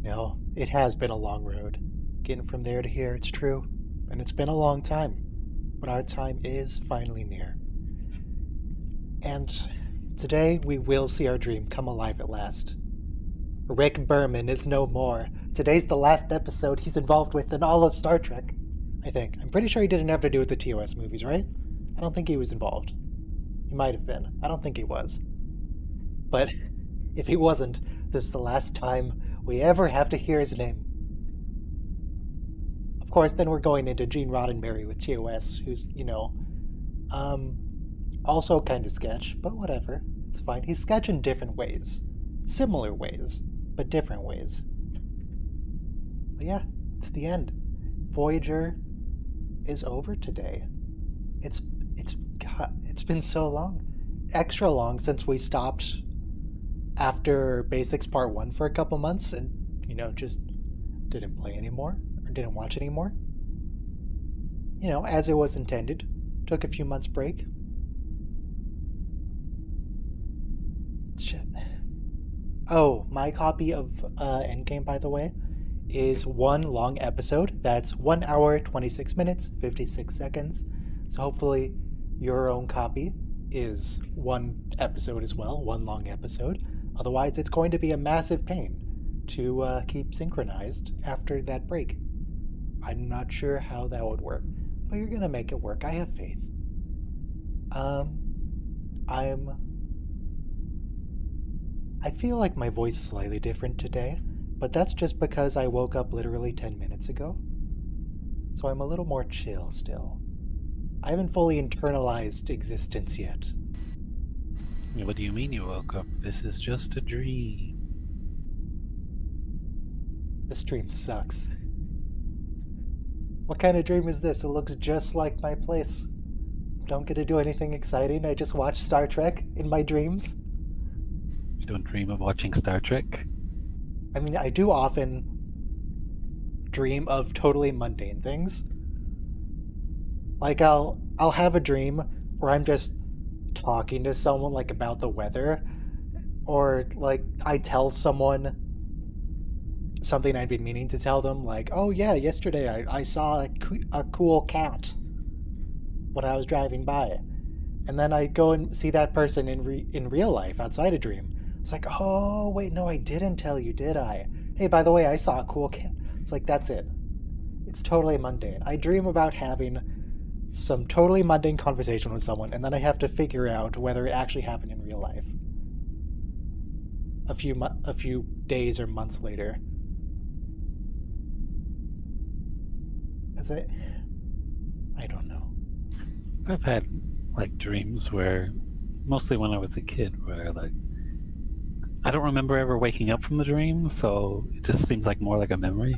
No, it has been a long road. Getting from there to here, it's true. And it's been a long time. But our time is finally near. And today we will see our dream come alive at last. Rick Berman is no more. Today's the last episode he's involved with in all of Star Trek. I think. I'm pretty sure he didn't have to do with the TOS movies, right? I don't think he was involved. He might have been. I don't think he was. But if he wasn't, this is the last time we ever have to hear his name. Of course, then we're going into Gene Roddenberry with TOS, who's, also kind of sketch, but whatever. It's fine. He's sketch in different ways. Similar ways, but different ways. But yeah, it's the end. Voyager is over today. It's been so long. Extra long since we stopped after Basics Part 1 for a couple months and, just didn't play anymore or didn't watch anymore. As it was intended. Took a few months break. Shit. Oh, my copy of Endgame, by the way, is one long episode. That's 1 hour, 26 minutes, 56 seconds. So hopefully your own copy is one episode as well, one long episode. Otherwise, it's going to be a massive pain to keep synchronized after that break. I'm not sure how that would work, but you're going to make it work. I have faith. I feel like my voice is slightly different today, but that's just because I woke up literally 10 minutes ago. So I'm a little more chill still. I haven't fully internalized existence yet. What do you mean you woke up? This is just a dream. This dream sucks. What kind of dream is this? It looks just like my place. Don't get to do anything exciting. I just watch Star Trek in my dreams. You don't dream of watching Star Trek? I mean, I do often dream of totally mundane things. Like I'll have a dream where I'm just talking to someone like about the weather, or like I tell someone something I'd been meaning to tell them, like, oh yeah, yesterday I saw a cool cat when I was driving by, and then I go and see that person in real life outside a dream. It's like, oh wait, no, I didn't tell you, did I? Hey, by the way, I saw a cool cat. It's like, that's it. It's totally mundane. I dream about having some totally mundane conversation with someone, and then I have to figure out whether it actually happened in real life. A few days or months later. I don't know. I've had dreams where, mostly when I was a kid, where I don't remember ever waking up from the dream, so it just seems more like a memory.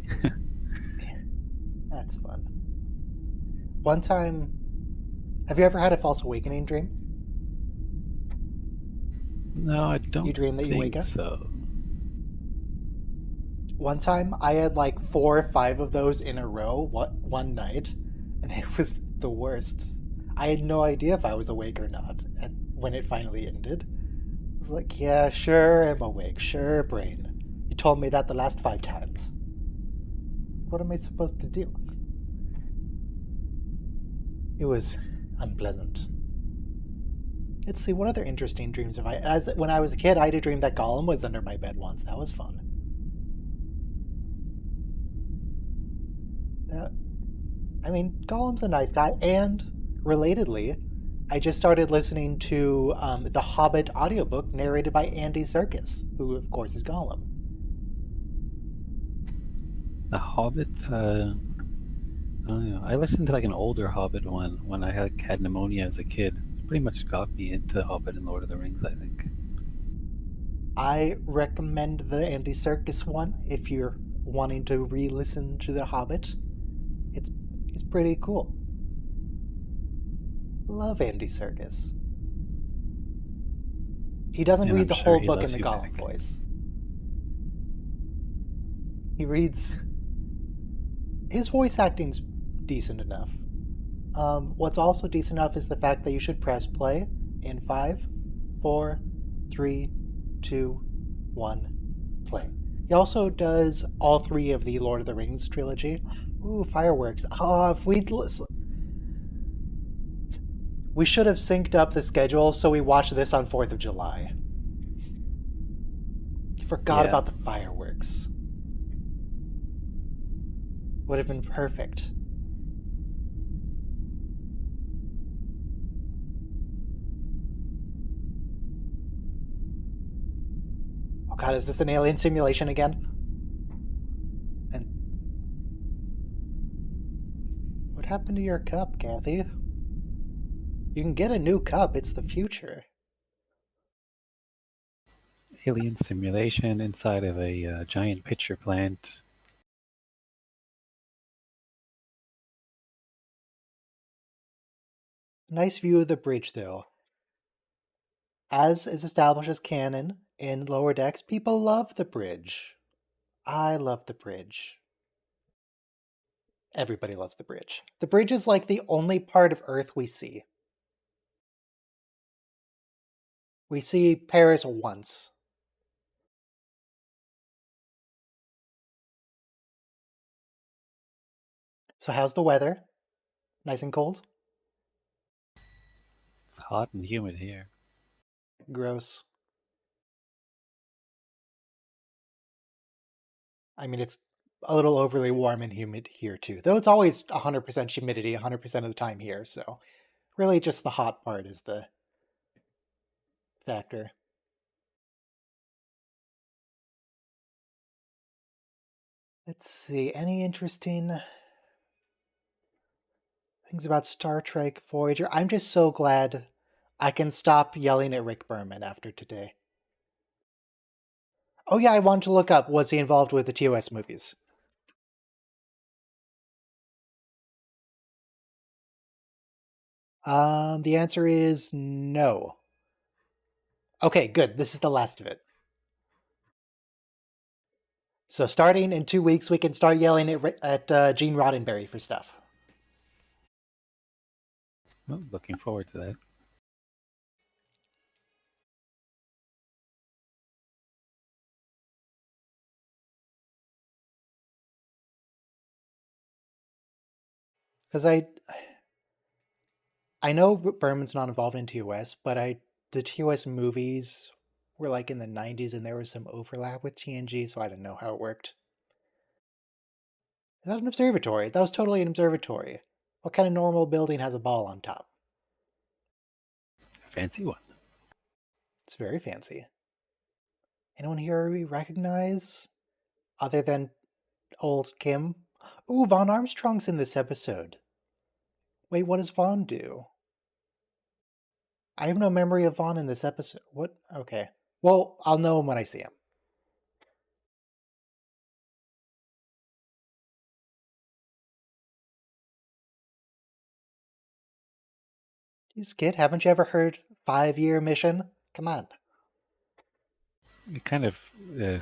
That's fun. One time, have you ever had a false awakening dream? No, I don't. You dream that you wake up? So. One time, I had 4 or 5 of those in a row one night, and it was the worst. I had no idea if I was awake or not when it finally ended. I was like, yeah, sure, I'm awake. Sure, brain. You told me that the last 5 times. What am I supposed to do? It was unpleasant. Let's see, what other interesting dreams have I... When I was a kid, I had a dream that Gollum was under my bed once. That was fun. Gollum's a nice guy, and, relatedly, I just started listening to the Hobbit audiobook narrated by Andy Serkis, who, of course, is Gollum. The Hobbit? I don't know. I listened to an older Hobbit one when I had pneumonia as a kid. It pretty much got me into Hobbit and Lord of the Rings, I think. I recommend the Andy Serkis one if you're wanting to re-listen to The Hobbit. He's pretty cool. Love Andy Serkis. He doesn't read the whole book in the Gollum voice. He reads... His voice acting's decent enough. What's also decent enough is the fact that you should press play in 5, 4, 3, 2, 1, play. He also does all three of the Lord of the Rings trilogy. Ooh, fireworks. Oh, if we'd listen. We should have synced up the schedule so we watched this on 4th of July. Forgot Yeah. about the fireworks. Would have been perfect. Oh god, is this an alien simulation again? And what happened to your cup, Kathy? You can get a new cup, it's the future. Alien simulation inside of a giant pitcher plant. Nice view of the bridge, though. As is established as canon in Lower Decks, people love the bridge. I love the bridge. Everybody loves the bridge. The bridge is like the only part of Earth we see. We see Paris once. So how's the weather? Nice and cold? It's hot and humid here. Gross. I mean, it's a little overly warm and humid here too. Though it's always 100% humidity 100% of the time here, so really just the hot part is the factor. Let's see, any interesting things about Star Trek Voyager? I'm just so glad I can stop yelling at Rick Berman after today. Oh yeah, I wanted to look up, was he involved with the TOS movies? The answer is no. Okay, good. This is the last of it. So starting in 2 weeks, we can start yelling at Gene Roddenberry for stuff. Well, looking forward to that. Because I know Berman's not involved in TOS, but the TOS movies were like in the 90s and there was some overlap with TNG, so I didn't know how it worked. Is that an observatory? That was totally an observatory. What kind of normal building has a ball on top? A fancy one. It's very fancy. Anyone here we recognize? Other than old Kim? Ooh, Von Armstrong's in this episode. Wait, what does Vaughn do? I have no memory of Vaughn in this episode. What? Okay. Well, I'll know him when I see him. Jeez, kid, haven't you ever heard 5-year mission? Come on. It kind of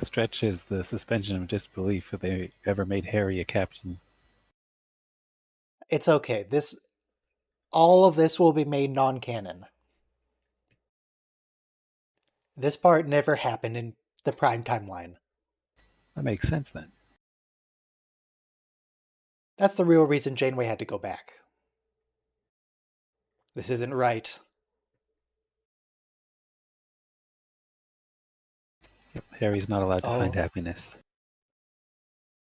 stretches the suspension of disbelief that they ever made Harry a captain. It's okay. All of this will be made non-canon. This part never happened in the Prime timeline. That makes sense then. That's the real reason Janeway had to go back. This isn't right. Yep, Harry's not allowed to find Oh, happiness.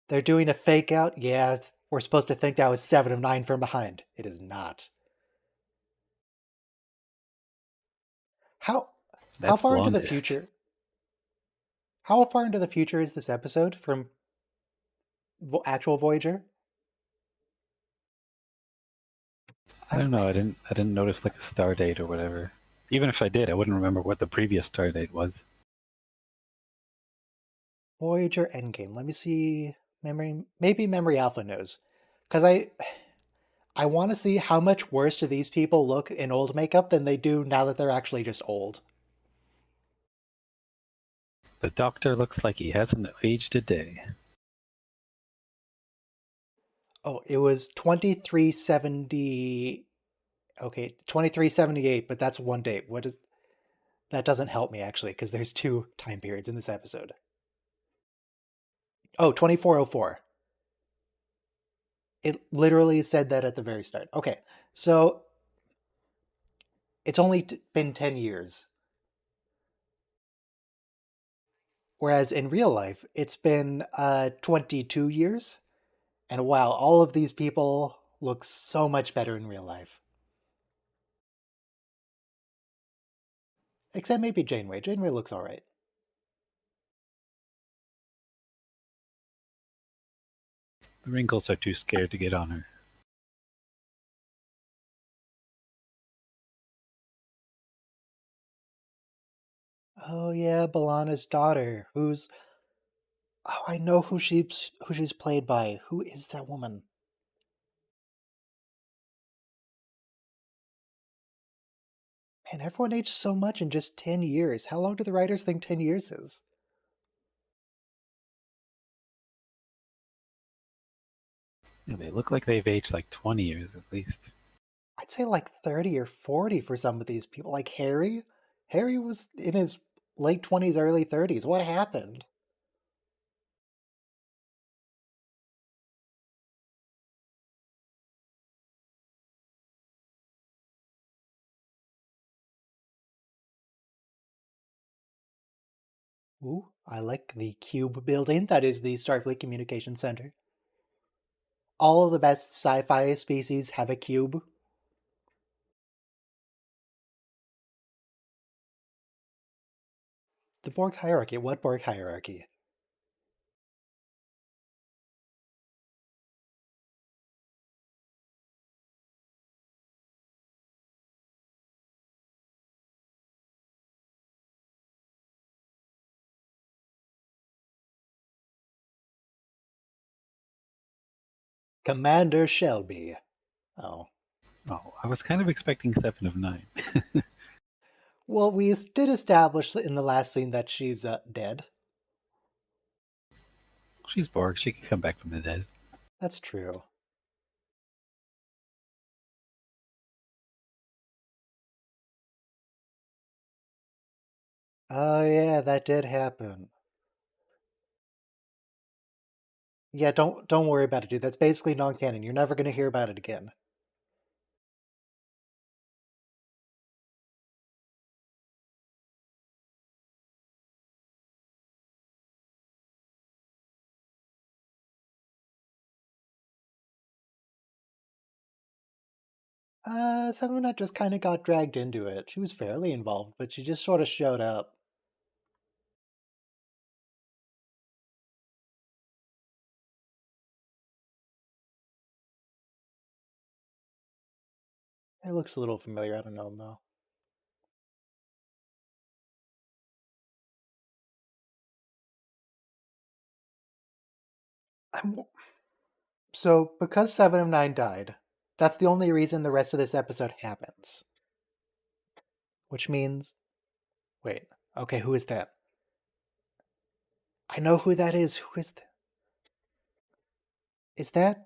they're doing a fake out? Yeah, we're supposed to think that was 7 of 9 from behind. It is not. How how That's far into the blondest. future? How far into the future is this episode from actual Voyager? I I'm don't know. I didn't notice like a star date or whatever. Even if I did, I wouldn't remember what the previous star date was. Voyager Endgame. Let me see. Maybe Memory Alpha knows, because I want to see how much worse do these people look in old makeup than they do now that they're actually just old. The Doctor looks like he hasn't aged a day. Oh, it was 2370. Okay, 2378, but that's one date. What is that? Doesn't help me actually, because there's two time periods in this episode. Oh, 2404. It literally said that at the very start. Okay, so it's only been 10 years. Whereas in real life, it's been 22 years. And wow, all of these people look so much better in real life. Except maybe Janeway. Janeway looks alright. The wrinkles are too scared to get on her. Oh yeah, Balana's daughter, who's... Oh, I know who she's played by. Who is that woman? Man, everyone aged so much in just 10 years. How long do the writers think 10 years is? Yeah, they look like they've aged like 20 years at least. I'd say like 30 or 40 for some of these people. Like Harry? Harry was in his late 20s, early 30s. What happened? Ooh, I like the cube building. That is the Starfleet Communication Center. All of the best sci-fi species have a cube. The Borg hierarchy. What Borg hierarchy? Commander Shelby. Oh. Oh, I was kind of expecting 7 of 9. Well, we did establish in the last scene that she's dead. She's Borg. She can come back from the dead. That's true. Oh yeah, that did happen. Yeah, don't worry about it, dude. That's basically non-canon. You're never gonna hear about it again. Seminat just kind of got dragged into it. She was fairly involved, but she just sort of showed up. It looks a little familiar. I don't know though. I'm, so because 7 of 9 died, that's the only reason the rest of this episode happens. Which means, wait, okay, who is that? I know who that is. Who is that?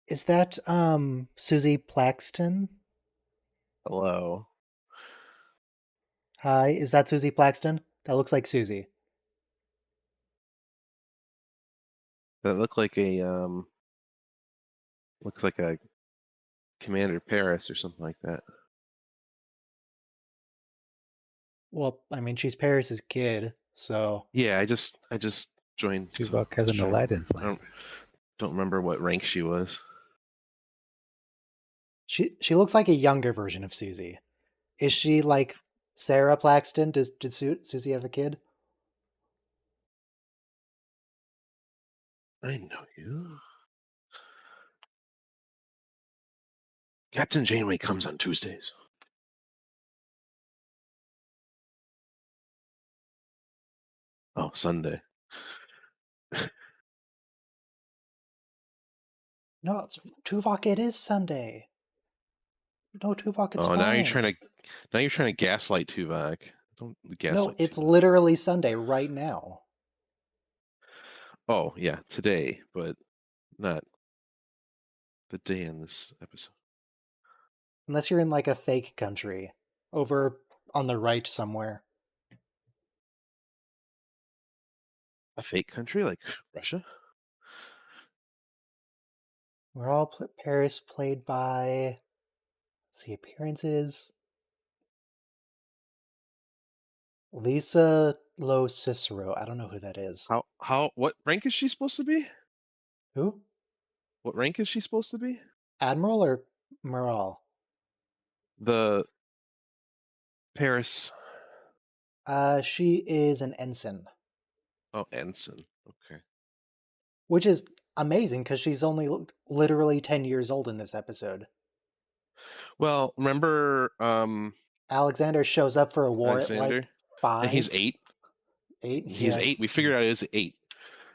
Is that Susie Plaxton? Hello. Hi, is that Susie Plaxton? That looks like Susie. That looks like a Commander Paris or something like that. Well, I mean, she's Paris's kid, so Yeah, I just joined. So Tuvok has an Aladdin's I lamp. don't remember what rank she was. she looks like a younger version of Susie. Is she like Sarah Plaxton? Did Susie have a kid? I know you. Captain Janeway comes on Tuesdays. Oh, Sunday. No, it's Tuvok. It is Sunday. No, Tuvok, it's Oh, fine. now you're trying to gaslight Tuvok. Don't No, gaslight it's Tuvok. literally Sunday right now. Oh yeah, today, but not the day in this episode. Unless you're in like a fake country over on the right somewhere. A fake country like Russia? We're all Paris played by. Let's see, appearances. Lisa Lo Cicero. I don't know who that is. What rank is she supposed to be? Who? What rank is she supposed to be? Admiral or Moral? The Paris. She is an ensign, Oh, ensign. Okay. which is amazing because she's only literally 10 years old in this episode. Well, remember Alexander shows up for a war at like Alexander? And he's 5, 8. 8. He's Yeah, 8. We figured out he's 8.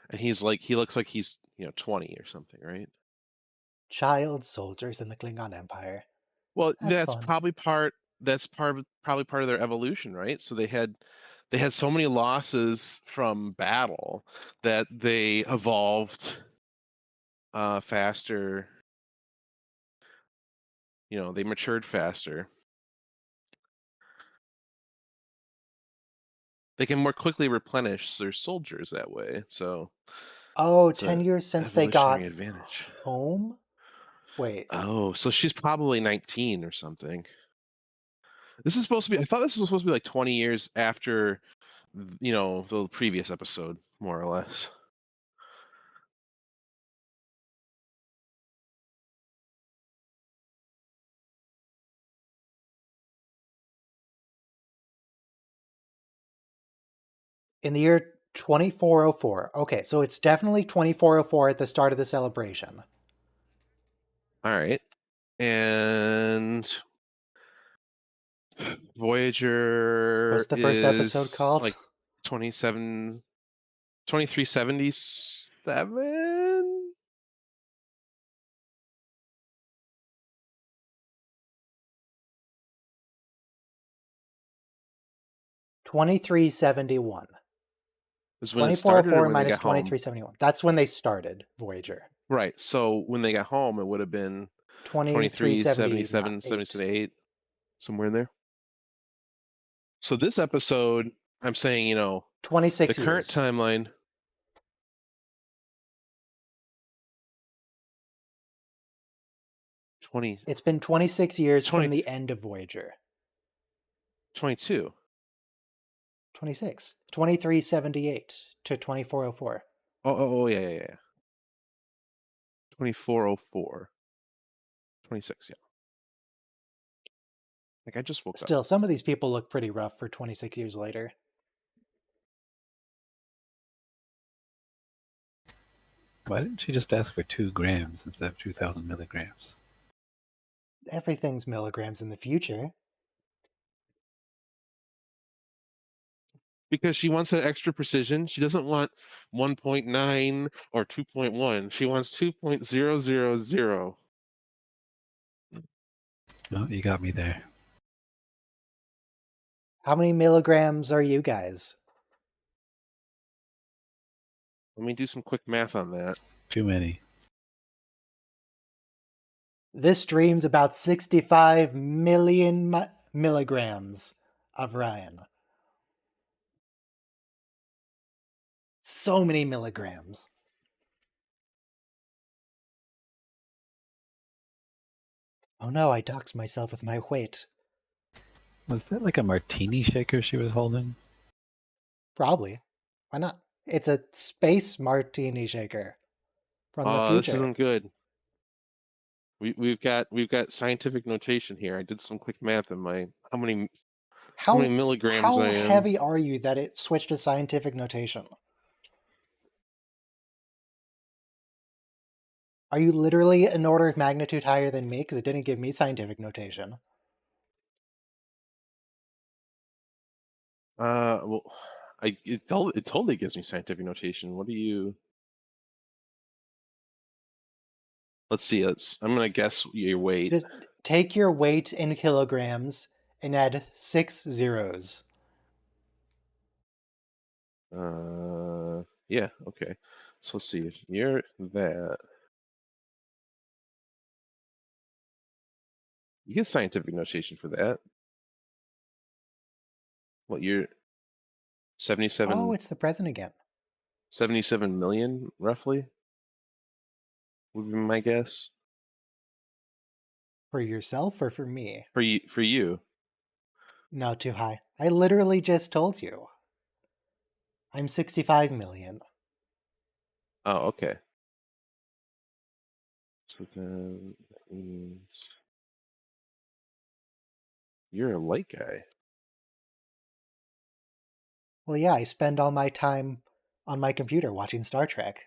And he looks like he's 20 or something, right? child soldiers in the Klingon Empire. Well, That's fun. probably part of their evolution, right? So they had so many losses from battle that they evolved faster. They matured faster. They can more quickly replenish their soldiers that way. So Oh, it's a 10 years since they evolutionary got advantage. home? Wait, Oh, so she's probably 19 or something. This is supposed to be. I thought this was supposed to be like 20 years after, the previous episode, more or less. in the year 2404. Okay, so it's definitely 2404 at the start of the celebration. All right. And Voyager What's the first episode is called? like 2377 2371. is when it started or 2404 when they minus got home. 2371. That's when they started Voyager. Right. So when they got home, it would have been 23, 77, 2378. 78, somewhere in there. So this episode, I'm saying, the 26 current years. timeline. 20, It's been 26 years 20, from the end of Voyager. 22. 26. 2378 to 2404. Oh, yeah. 2404. 26, yeah. Like I just woke up. Still, some of these people look pretty rough for 26 years later. Why didn't she just ask for 2 grams instead of 2,000 milligrams? Everything's milligrams in the future. Because she wants that extra precision. She doesn't want 1.9 or 2.1. She wants 2.000. No, you got me there. How many milligrams are you guys? Let me do some quick math on that. Too many. This stream's about 65 million milligrams of Ryan. So many milligrams. Oh no, I doxed myself with my weight. Was that like a martini shaker she was holding? Probably. Why not? It's a space martini shaker from the This future. isn't good. We've got scientific notation here. I did some quick math in my how many milligrams I am. heavy are you that it switched to scientific notation? Are you literally an order of magnitude higher than me? Because it didn't give me scientific notation. Well, it totally gives me scientific notation. What do you? Let's see. I'm gonna guess your weight. Just take your weight in kilograms and add 6 zeros. Yeah. Okay. So let's see. If you're that, you get scientific notation for that. What you're Oh, 77? it's the present again. 77 million, roughly, would be my guess. For yourself or for me? For you. No, too high. I literally just told you. I'm 65 million. Oh, okay. So then that means you're a light guy. Well, yeah, I spend all my time on my computer watching Star Trek.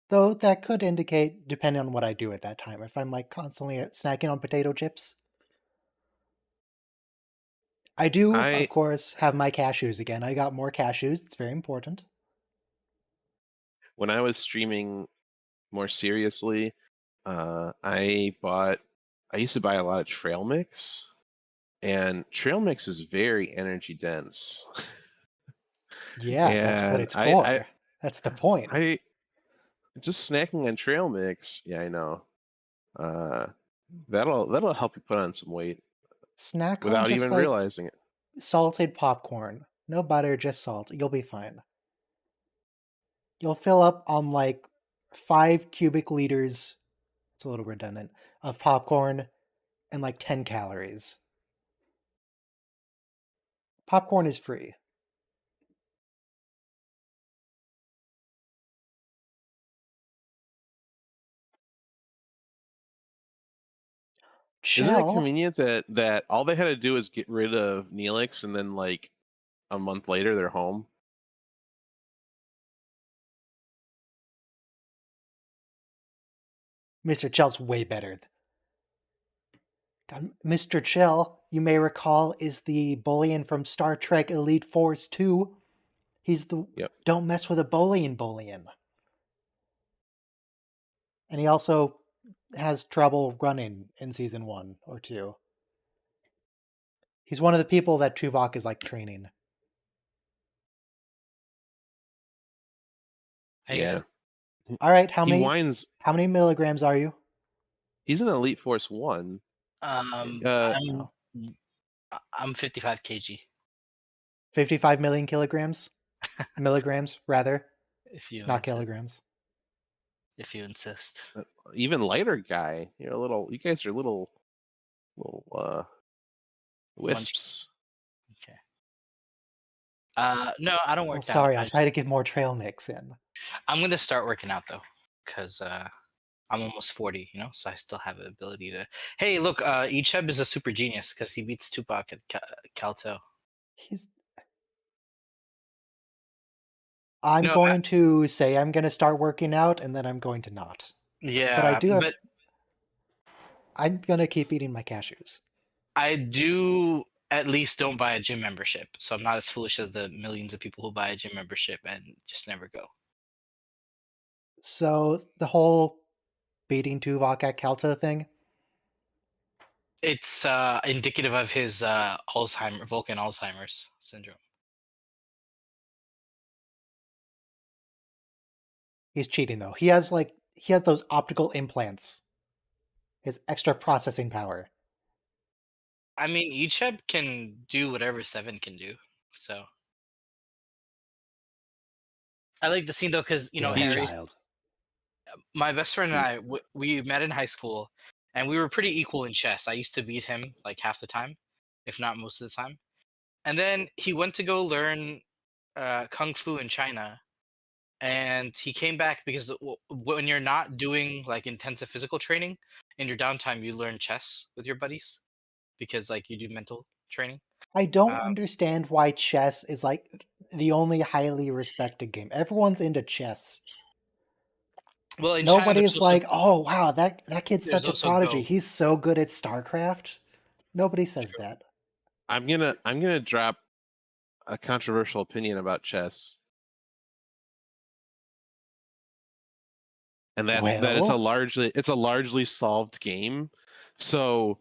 Though that could indicate, depending on what I do at that time, if I'm like constantly snacking on potato chips. I do, of I course, have my cashews again. I got more cashews. It's very important. When I was streaming more seriously, I bought. I used to buy a lot of trail mix, and trail mix is very energy dense. Yeah, that's what and it's I, I, for. That's the point. I just snacking on trail mix. Yeah, I know. Uh, that'll help you put on some weight Snack on without just even like realizing it. salted popcorn. No butter, just salt. You'll be fine. You'll fill up on like 5 cubic liters, it's a little redundant, of popcorn and like 10 calories. Popcorn is free. Isn't it Chill. convenient that all they had to do is get rid of Neelix, and then like a month later they're home? Mr. Chell's way better. God, Mr. Chell, you may recall, is the bullion from Star Trek Elite Force 2. He's the Yep. don't mess with a bullion. And he also has trouble running in season 1 or 2. He's one of the people that Tuvok is like training. Hey Yeah. guys. All right, He whines. how many milligrams are you? He's an Elite Force 1. Um, Uh, I'm I'm 55 kg 55 million kilograms? Milligrams, rather, if you not insist. kilograms. If you insist. Even lighter guy. You're a little. You guys are little Munch. wisps. Okay. No, I don't Well, work out. sorry, I'll try to get more trail mix in. I'm gonna start working out though, because I'm almost 40, so I still have the ability to. Hey, look, Icheb is a super genius because he beats Tupac at Calto. I'm No, going to say I'm going to start working out, and then I'm going to not. yeah, But I do have. but I'm going to keep eating my cashews. I do at least don't buy a gym membership, so I'm not as foolish as the millions of people who buy a gym membership and just never go. So the whole beating Tuvok at Calta thing. It's indicative of his Vulcan Alzheimer's syndrome. He's cheating though. He has those optical implants. His extra processing power. I mean, Icheb can do whatever Seven can do, so I like the scene though because You're a Harry, child. my best friend and I, we met in high school, and we were pretty equal in chess. I used to beat him like half the time, if not most of the time. And then he went to go learn kung fu in China, and he came back because when you're not doing like intensive physical training in your downtime, you learn chess with your buddies because like you do mental training. I don't understand why chess is like the only highly respected game. Everyone's into chess. Well, in China, Nobody's like, oh wow, that kid's there's such a also prodigy. Go. He's so good at StarCraft. Nobody says that. I'm gonna drop a controversial opinion about chess, and that's that it's Well, a largely solved game. So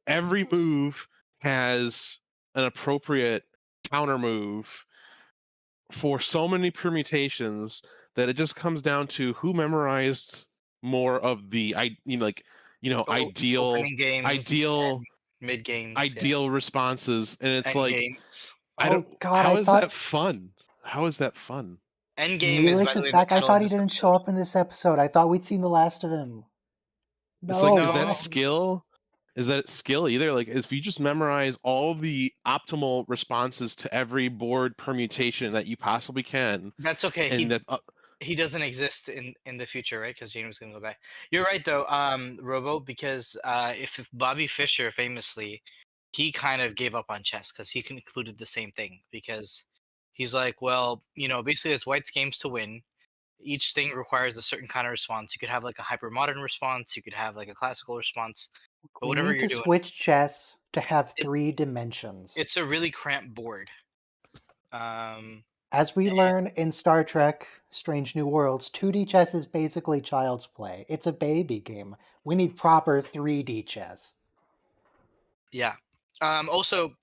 every move has an appropriate counter move for so many permutations that it just comes down to who memorized more of the Opening games, ideal mid games, ideal responses, and it's end like games. I Oh don't. God, How I is that thought fun? How is that fun? Endgame is, by Neelix the is way, the back. I title of thought he this didn't show episode. up in this episode. I thought we'd seen the last of him. It's like, No, is that No. skill? Is that skill either? Like, if you just memorize all the optimal responses to every board permutation that you possibly can, That's okay. and that He doesn't exist in the future, right? Because Gene was gonna go back. You're right though, Robo, because if Bobby Fischer famously, he kind of gave up on chess because he concluded the same thing because he's like, well, basically it's white's games to win. Each thing requires a certain kind of response. You could have like a hyper modern response. You could have like a classical response. But we whatever need you're to doing, switch chess to have it, 3 dimensions. it's a really cramped board. Um, As we learn in Star Trek Strange New Worlds, 2D chess is basically child's play. It's a baby game. We need proper 3D chess. yeah. Also,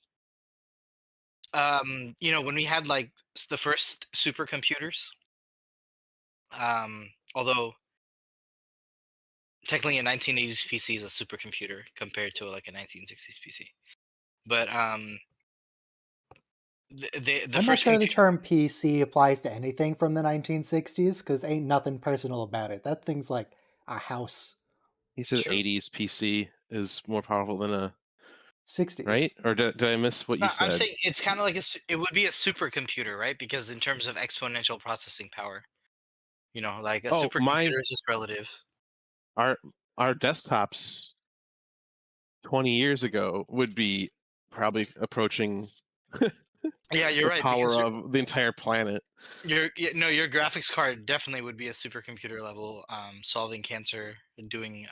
when we had like the first supercomputers, although technically a 1980s PC is a supercomputer compared to like a 1960s PC, but the I'm not first sure the computer. term PC applies to anything from the 1960s, because ain't nothing personal about it. That thing's like a house. he said True. 80s PC is more powerful than a 60s. right? Or did I miss what you No, I'm said? saying it's kind of like it would be a supercomputer, right? Because in terms of exponential processing power, like a Oh, my supercomputer is just relative. our our desktops 20 years ago would be probably approaching Yeah, you're the right because power of the entire planet. your graphics card definitely would be a supercomputer level, solving cancer, doing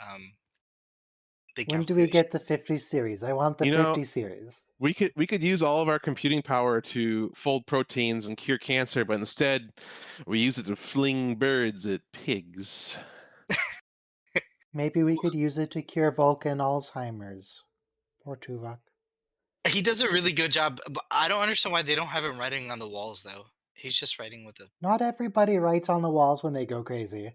big When do we calculations. get the 50 series? I want the You know, 50 series. we could use all of our computing power to fold proteins and cure cancer, but instead we use it to fling birds at pigs. Maybe we could use it to cure Vulcan Alzheimer's. Poor Tuvok. He does a really good job, but I don't understand why they don't have him writing on the walls though. He's just writing with the. Not everybody writes on the walls when they go crazy.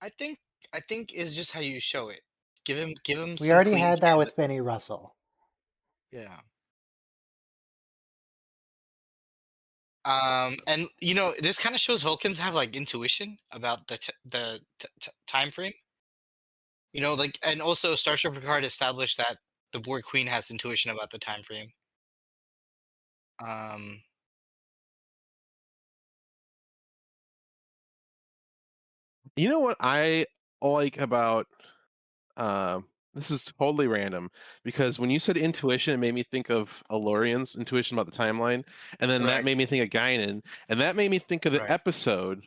I think I think is just how you show it. Give him We some already clean had that with canvas. Benny Russell. Yeah. And this kind of shows Vulcans have like intuition about the time frame. Like, and also Star Trek Picard established that the Borg Queen has intuition about the time frame. Um, You know what I like about this is totally random because when you said intuition, it made me think of Alorian's intuition about the timeline, and then that right, made me think of Guinan, and that made me think of the right. episode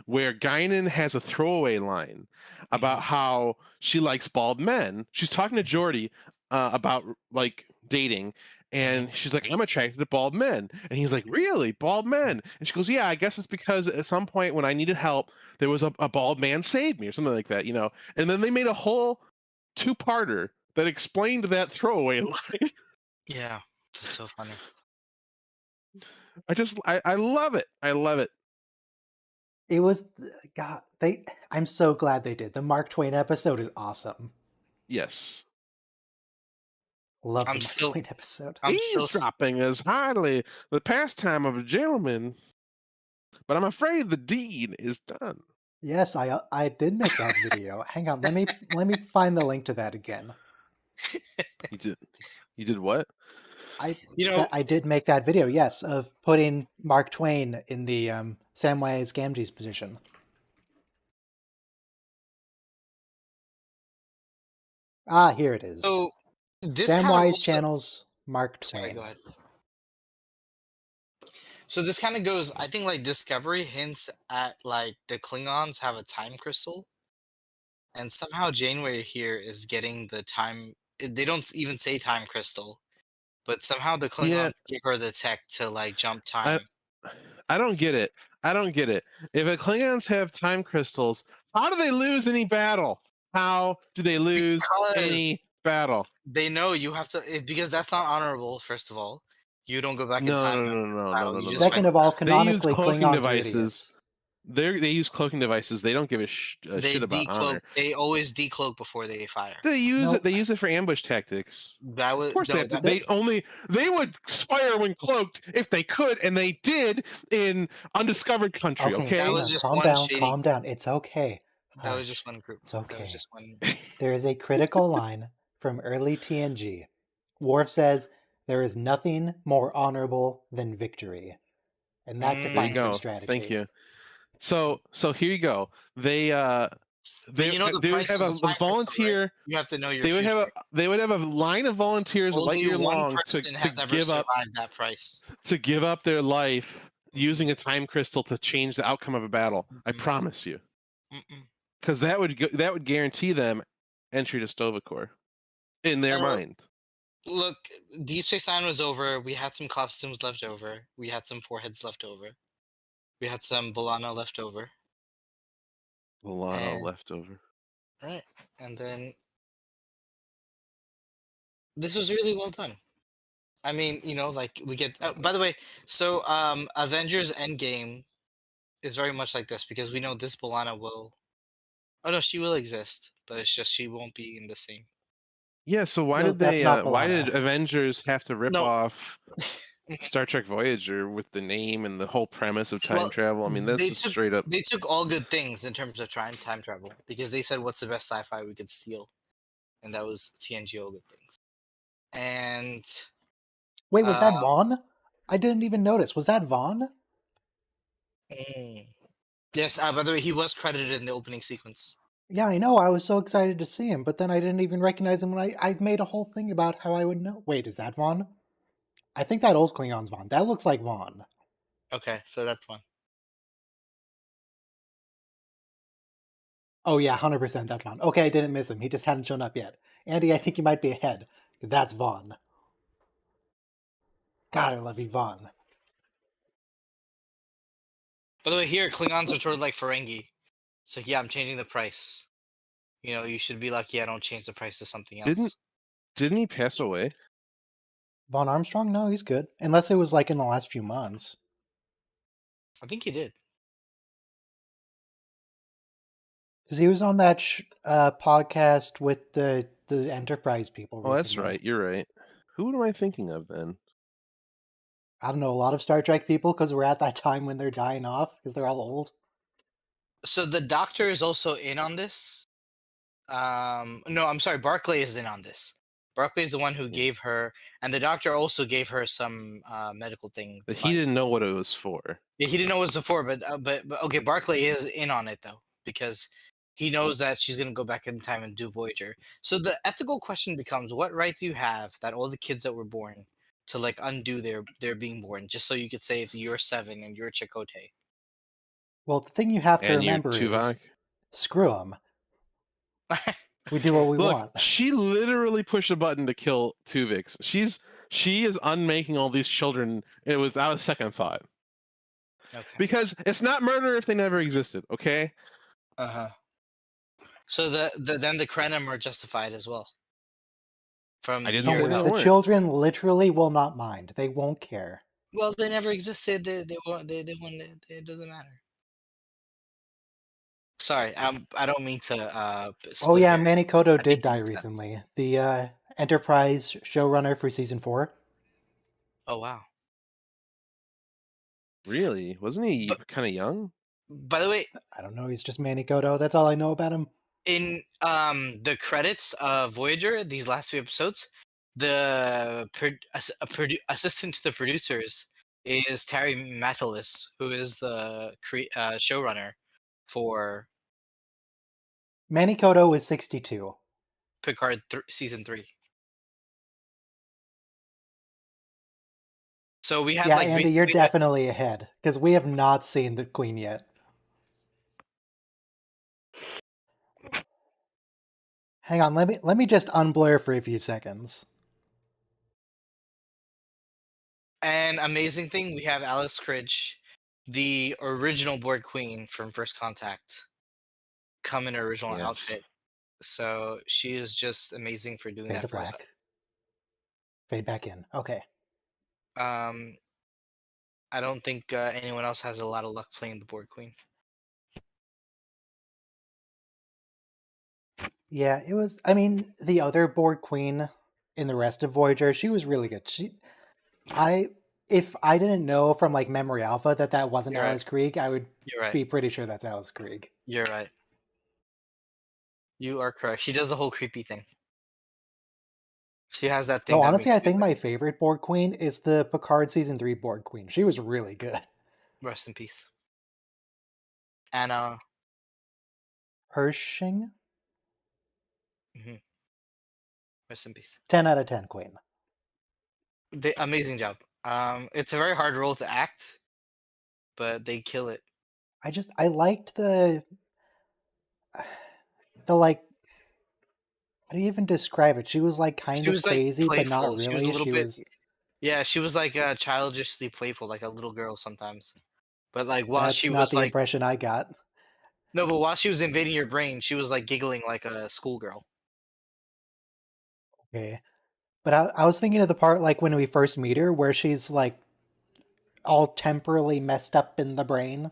where Guinan has a throwaway line Hmm. about how she likes bald men. She's talking to Geordi about like dating, Hmm. and she's like, "I'm attracted to bald men," and he's like, "Really, bald men?" And she goes, "Yeah, I guess it's because at some point when I needed help, there was a bald man saved me or something like that, you know." And then they made a whole two-parter that explained that throwaway line. Yeah, that's so funny. I love it. I love it. It was God. I'm so glad they did. The Mark Twain episode is awesome. Yes. Love the I'm Mark still, Twain episode. I'm still, Eavesdropping is hardly the pastime of a gentleman, but I'm afraid the deed is done. Yes, I did make that video. Hang on, let me find the link to that again. You did. You did what? I you know, that I did make that video. Yes, of putting Mark Twain in the Samwise Gamgee's position. Ah, here it is. so this kind of Samwise also. channels Mark Sorry, go Twain. ahead. So this kind of goes. I think like Discovery hints at like the Klingons have a time crystal, and somehow Janeway here is getting the time. They don't even say time crystal, but somehow the Yeah, Klingons give her the tech to like jump I time. I don't get it. I don't get it. If the Klingons have time crystals, how do they lose any battle? How do they lose Because any battle? they know you have to, because that's not honorable. First of all, you don't go back in No, time no, and no, no, no, battle. no, You no, just no, fight Second no. of all, They use canonically, cloaking Klingons are devices. idiots. they use cloaking devices. They don't give a They shit about decloak. honor. They always decloak before they fire. They use No. it. They use it for ambush tactics. That was Of course, no. they have to, That, they would fire when cloaked if they could, and they did in undiscovered country. Okay, that Okay, was no, just calm one down, shady calm group. down. It's okay. That was just Hush. one group. It's That was okay. just one. There is a critical line from early TNG. Worf says, "There is nothing more honorable than victory," and that there you defines their Mm. go. Thank strategy. you. So here you go. They But you know the they would price have of the a side crystal, right? volunteer. You have to know your They would future. have a line of volunteers light Only year one long person has ever survived that price. to give up their life using a time crystal to change the outcome of a battle. I Mm-mm. promise you, Mm-mm. because that would guarantee them entry to Stovacor in their mind. Look, Deep Space Nine was over. We had some costumes left over. We had some foreheads left over. We had some Bolano left over. A lot of And leftover. right, and then this was really well done. I mean, like we get. By the way, so Avengers Endgame is very much like this because we know this Bolana will. Oh no, she will exist, but it's just she won't be in the same. Yeah. So why No, did that's they? not Why did Balana. Avengers have to rip No. off Star Trek Voyager with the name and the whole premise of time Well, travel? I mean, that's they just took straight up. they took all good things in terms of trying time travel because they said what's the best sci-fi we could steal, and that was TNG all good things. And Wait, was uh, that Vaughn? I didn't even notice. Was that Vaughn? mm, yes, by the way, he was credited in the opening sequence. Yeah, I know. I was so excited to see him, but then I didn't even recognize him when I made a whole thing about how I would know. Wait, is that Vaughn? I think that old Klingon's Vaughn. That looks like Vaughn. Okay, so that's one. Oh yeah, 100% that's Vaughn. Okay, I didn't miss him. He just hadn't shown up yet. Andy, I think you might be ahead. That's Vaughn. God, I love you, Vaughn. By the way, here Klingons are sort of like Ferengi. So yeah, I'm changing the price. You should be lucky I don't change the price to something else. Didn't he pass away? Vaughn Armstrong? No, he's good. Unless it was like in the last few months. I think he did. Because he was on that podcast with the Enterprise people Oh, that's recently. right. You're right. Who am I thinking of then? I don't know, a lot of Star Trek people because we're at that time when they're dying off because they're all old. So the Doctor is also in on this. No, I'm sorry. Barclay is in on this. Barclay is the one who Yeah. gave her, and the doctor also gave her some medical thing. But he didn't know what it was for. Yeah, he didn't know what it was before, but okay, Barclay is in on it though because he knows that she's gonna go back in time and do Voyager. So the ethical question becomes: what right do you have that all the kids that were born to like undo their being born just so you could say if you're 7 and you're Chakotay? Well, the thing you have to And you're remember is, Tuvok. screw them. We do what we Look, want. she literally pushed a button to kill Tuvix. She is unmaking all these children without a second thought. Okay. Because it's not murder if they never existed, okay? So then the Krenim are justified as well. From I the didn't Don't say year worry, they of, the weren't. children literally will not mind. They won't care. well, they never existed. They won't. They won't. It doesn't matter. Sorry, I don't mean to Oh split yeah, hairs. Manny Koto I think did it die makes sense. recently. The Enterprise showrunner for season 4. Oh wow. Really? Wasn't he But kind of young? by the way, I don't know, he's just Manny Koto. That's all I know about him. in the credits of Voyager, these last few episodes, the assistant to the producers is Terry Matalis, who is the showrunner for Manny Koto is 62. Picard season 3. So we had Yeah, like Andy, you're basically definitely ahead, because we have not seen the Queen yet. Hang on, let me just unblur for a few seconds. an amazing thing. We have Alice Cridge, the original Borg Queen from First Contact, come in her original Yes. outfit. So she is just amazing for doing Fade that to for us. black. Fade back in. Okay. I don't think anyone else has a lot of luck playing the Borg Queen. Yeah, it was. I mean, the other Borg Queen in the rest of Voyager, she was really good. I, if I didn't know from like Memory Alpha that that wasn't You're right. Alice Krieg, I would You're right. be pretty sure that's Alice Krieg. You're right. You are correct. She does the whole creepy thing. She has that thing Though that honestly, makes I you think like, my favorite Borg Queen is the Picard season 3 Borg Queen. She was really good. rest in peace. Anna. Hershing, Mhm. Rest in peace. 10 out of 10 Queen. Amazing job. It's a very hard role to act, but they kill it. I liked the like, how do you even describe it? She was like kind She of was like crazy, but not playful. She was a really. little She bit. was, Yeah, she was like childishly playful, like a little girl sometimes. But like while that's she not was the like impression I got. no, but while she was invading your brain, she was like giggling like a schoolgirl. Okay. But I was thinking of the part like when we first meet her where she's like all temporally messed up in the brain.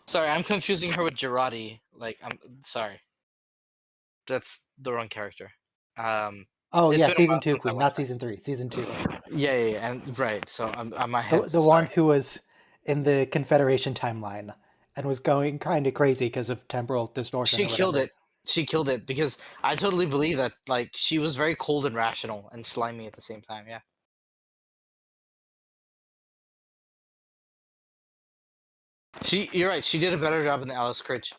Sorry, I'm confusing her with Girardi. Like I'm sorry, that's the wrong character. Um, Oh it's yeah, been a season while 2 since I Queen, watched not that. season 3, season 2. Yeah, and right. So my The head's one sorry. who was in the Confederation timeline and was going kind of crazy because of temporal distortion She or killed whatever. it. She killed it because I totally believe that like she was very cold and rational and slimy at the same time. Yeah. You're right. She did a better job than Alice Critch.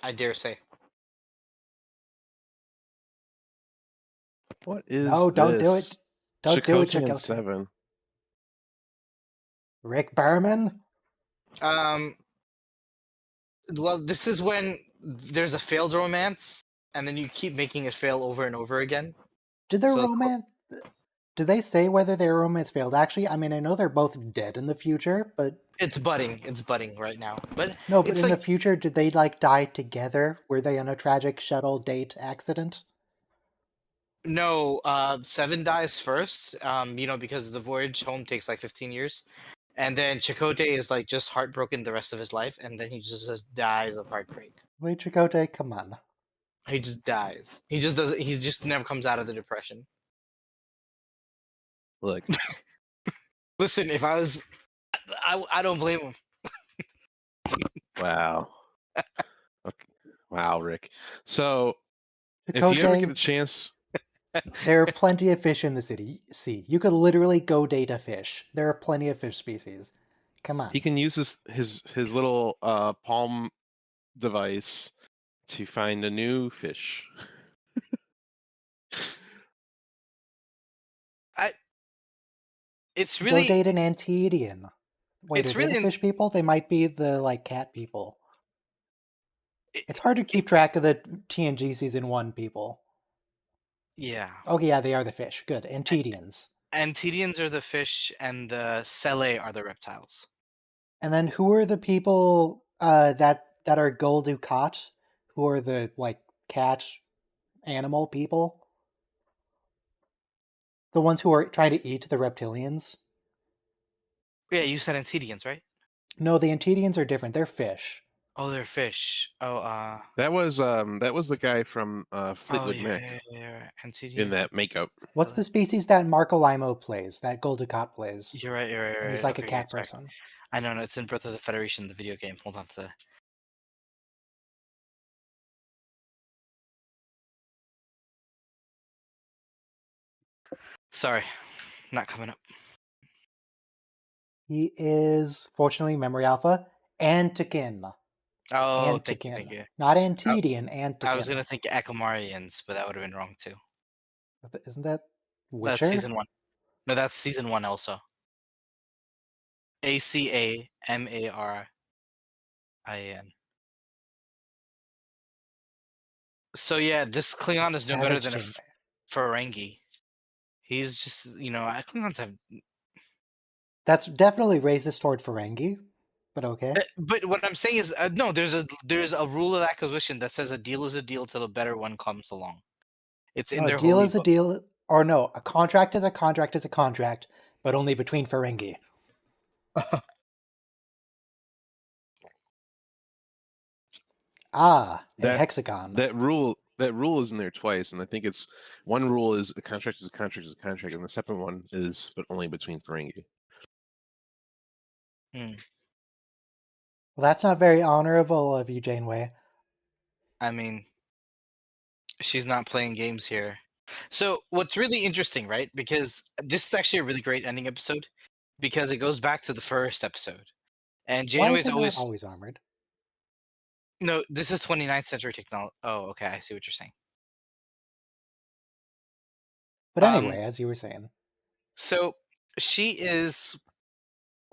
I dare say. What is No, don't do it. this? Don't do it, Chakotay and Chakotay. 7. Rick Berman? Um. Well, this is when there's a failed romance, and then you keep making it fail over and over again. Did their So romance... Did they say whether their romance failed? Actually, I mean, I know they're both dead in the future, but... it's budding. It's budding right now. But No, but it's in the like future, did they, like, die together? Were they in a tragic shuttle date accident? no. Seven dies first. Because the voyage home takes like 15 years, and then Chakotay is like just heartbroken the rest of his life, and then he just dies of heartbreak. Wait, Chakotay, come on. He just dies. He just doesn't. He just never comes out of the depression. Look, Listen, if I was, I don't blame him. wow. Okay. Wow, Rick. So, if you ever get the Chakotay, chance, there are plenty of fish in the sea. You could literally go date a fish. There are plenty of fish species. Come he on. can use his little palm device to find a new fish. I. It's Go really, date an Antedian. Wait, are it's they the really, fish people? They might be the, like, cat people. it, It's hard to keep track of the TNG Season 1 people. yeah. Oh, yeah, they are the fish. Good. Antedians. Antedians are the fish, and the Sele are the reptiles. And then who are the people that are Gul Dukat? Who are the, like, cat animal people? The ones who are trying to eat the reptilians? Yeah, you said Antedians, right? No, the Antedians are different. They're fish. Oh, they're fish. Oh, That was the guy from oh Fleetwood yeah, Mac yeah, yeah, yeah. in Antedians. that makeup. What's the species that Marco Limo plays, that Gul Dukat plays? You're right. You're right. You're And he's right. like a Okay, okay, cat sorry. person. I know. No, it's in Breath of the Federation, the video game. Hold on to that. Sorry, not coming up. He is, fortunately, Memory Alpha, Antikin. Oh, thank you, Antikin. thank you. Not I, Antedian, I was Antikin. gonna think Akamarians, but that would have been wrong too. Isn't that That's Witcher? season one. No, that's season one also. Acamarin. So yeah, this Klingon is no better Savage than a Chainmail. Ferengi. He's just, Klingons have. That's definitely racist toward Ferengi, but okay. But what I'm saying is, no. There's a rule of acquisition that says a deal is a deal till a better one comes along. It's in No, a their deal holy is a book. deal, or no, a contract is a contract is a contract, but only between Ferengi. Ah, a That hexagon. that rule That rule is in there twice, and I think it's one rule is a contract is a contract is a contract, and the second one is but only between Ferengi. Hmm. Well, that's not very honorable of you, Janeway. I mean, she's not playing games here. So what's really interesting, right? Because this is actually a really great ending episode because it goes back to the first episode. And Why is Janeway's it not always always armored? no, this is 29th century technology. Oh, okay, I see what you're saying. But anyway, as you were saying. So she is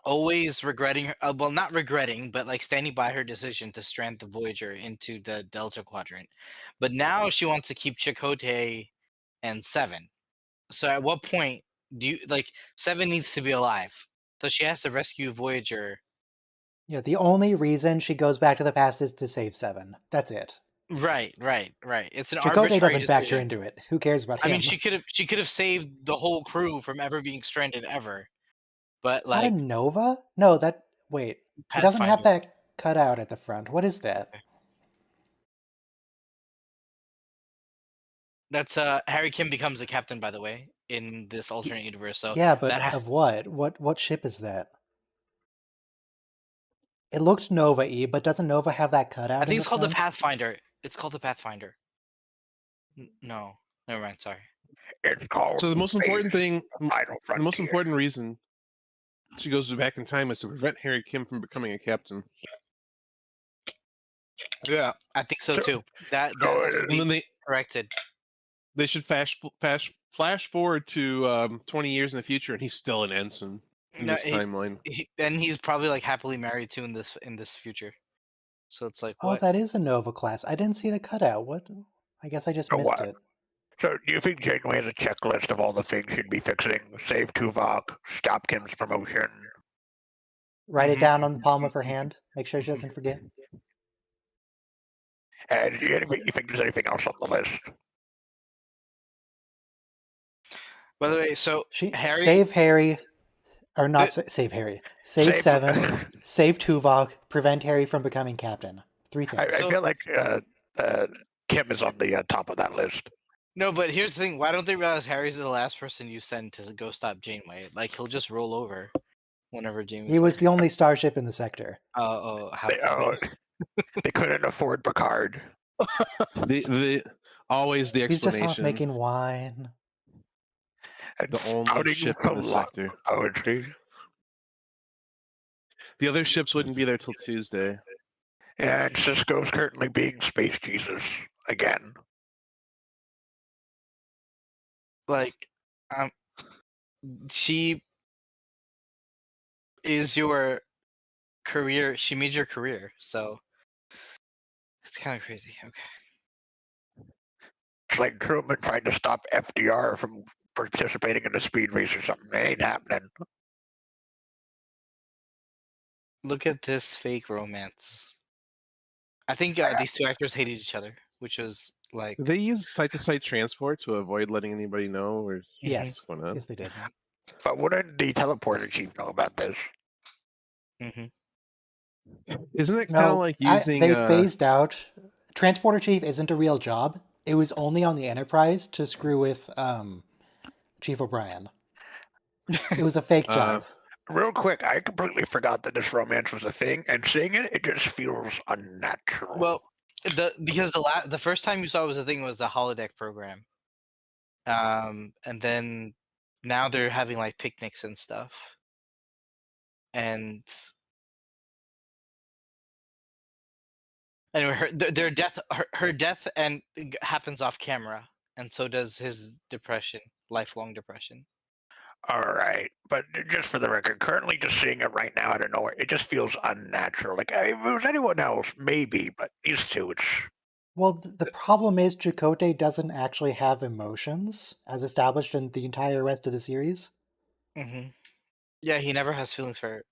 always regretting her, well, not regretting, but like standing by her decision to strand the Voyager into the Delta Quadrant. But now she wants to keep Chakotay and Seven. So at what point do you like Seven needs to be alive? So she has to rescue Voyager. Yeah, the only reason she goes back to the past is to save Seven. That's it. Right. It's an Chakotay arbitrary doesn't factor decision. into it. Who cares about I him? mean, she could have saved the whole crew from ever being stranded ever. But Is that a like Nova? No, that... Wait. It doesn't have Pathfinder. that cut out at the front. What is that? That's Harry Kim becomes the captain, by the way, in this alternate universe. So Yeah, but that of what? What ship is that? It looked Nova-y, but doesn't Nova have that cutout I think in the it's called the front? Pathfinder. It's called the Pathfinder. No, never mind. Sorry. It's called So the most important thing, Final the most Frontier. important reason she goes back in time is to prevent Harry Kim from becoming a captain. Yeah, I think so So- too. That so, has to And be then corrected. they should flash forward to 20 years in the future, and he's still an ensign in No, this timeline. and he's probably like happily married too in this future. So it's like Oh, what? that is a Nova class. I didn't see the cutout. What? I guess I just So missed what? it. So do you think Janeway has a checklist of all the things she'd be fixing? Save Tuvok, stop Kim's promotion. Write it Mhm. down on the palm of her hand. Make sure she doesn't forget. And you think there's anything else on the list? By the way, so She Harry, save Harry, or not save Harry. Save Seven. Save Tuvok. Prevent Harry from becoming captain. Three I things. feel like Kim is on the top of that list. no, but here's the thing: why don't they realize Harry's the last person you send to go stop Janeway? Like he'll just roll over whenever Janeway's He was like, the only starship in the sector. how They couldn't afford Picard. The always the He's just off explanation. making wine. And The only spouting ship the in the love sector. poetry. The other ships wouldn't be there till Tuesday. And Cisco's currently being Space Jesus again. like she is your career. She made your career, so it's kind of crazy. Okay. It's like Truman trying to stop FDR from participating in a speed race or something. It ain't happening. Look at this fake romance. I think these two actors hated each other, which was like Did they use site-to-site transport to avoid letting anybody know? Or Yes. why not? Yes, they did. But wouldn't the teleporter chief know about this? Isn't it kind of No, like using? they phased out. Transporter Chief isn't a real job. It was only on the Enterprise to screw with Chief O'Brien. It was a fake job. Real quick, I completely forgot that this romance was a thing, and seeing it, it just feels unnatural. well, because the first time you saw it was a thing was the holodeck program, and then now they're having like picnics and stuff, and anyway, her death and happens off camera, and so does his depression, lifelong depression. All right, but just for the record, currently just seeing it right now out of nowhere, it just feels unnatural. Like if it was anyone else, maybe, but these two, it's Well, the problem is Chakotay doesn't actually have emotions, as established in the entire rest of the series. Yeah, he never has feelings for her.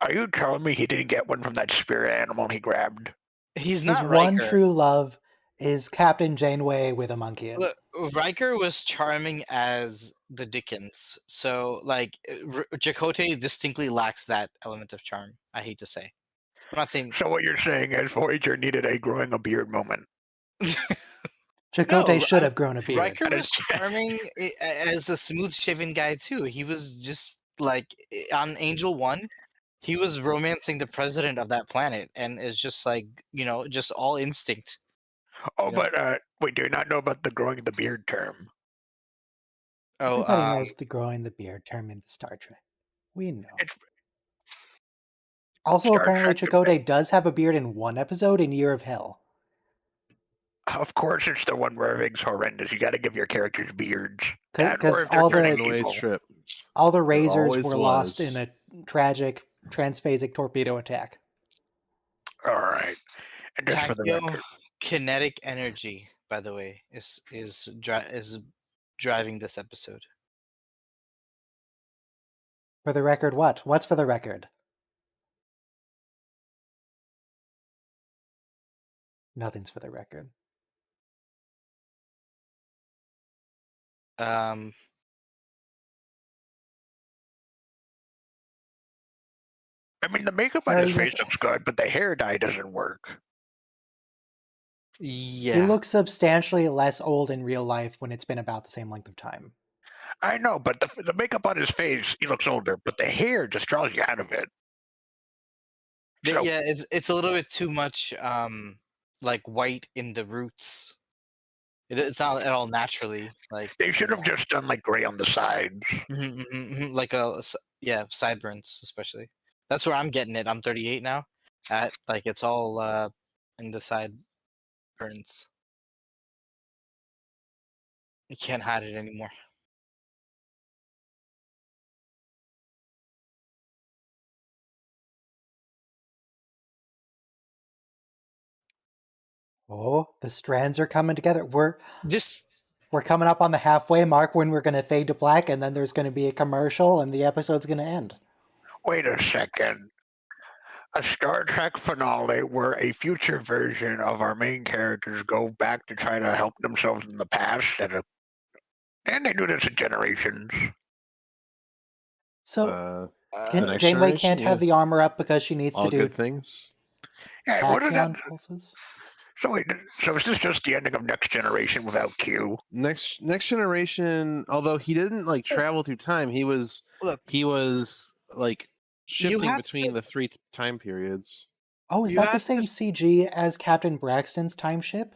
Are you telling me he didn't get one from that spirit animal he grabbed? He's His not one Riker. true love is Captain Janeway with a monkey. Look, Riker was charming as the Dickens, so like Chakotay distinctly lacks that element of charm. I hate to say. I'm not saying So what you're saying is Voyager needed a growing a beard moment. Chakotay should have grown a beard. Riker That was is- charming as a smooth-shaven guy too. He was just like on Angel 1, he was romancing the president of that planet, and it's just like, just all instinct. Oh, You know? but wait, do you not know about the growing the beard term? Oh, Everybody knows the growing the beard term in the Star Trek. We know. It's Also, Star apparently, Trek Chakotay does have a beard in one episode in Year of Hell. Of course, it's the one where everything's horrendous. You got to give your characters beards. Or Because if they're all turning the One-way evil. trip. all the It razors always were lost was. in a tragic transphasic torpedo attack. All right. And just for the record, kinetic energy, by the way, is driving this episode. For the record, what? What's for the record? Nothing's for the record. Um, I mean, the makeup on Harry, his face with- looks good, but the hair dye doesn't work. yeah. He looks substantially less old in real life when it's been about the same length of time. I know, but the makeup on his face, he looks older, but the hair just draws you out of it. So Yeah, it's a little bit too much like white in the roots. It's not at all naturally like they should have just done like gray on the sides. like sideburns especially. That's where I'm getting it. I'm 38 now. Like it's all in the sideburns. You can't hide it anymore. Oh, the strands are coming together. We're This coming up on the halfway mark when we're going to fade to black, and then there's going to be a commercial, and the episode's going to end. Wait a second. A Star Trek finale where a future version of our main characters go back to try to help themselves in the past, and they do this in generations. So The next Janeway generation, can't have yeah. the armor up because she needs All to do good things. Yeah, what is that? tachyon pulses. So wait, so is this just the ending of Next Generation without Q? Next generation, although he didn't like travel through time, he was Look. like shifting have between the three time periods. Oh, is You that the have same to- CG as Captain Braxton's time ship?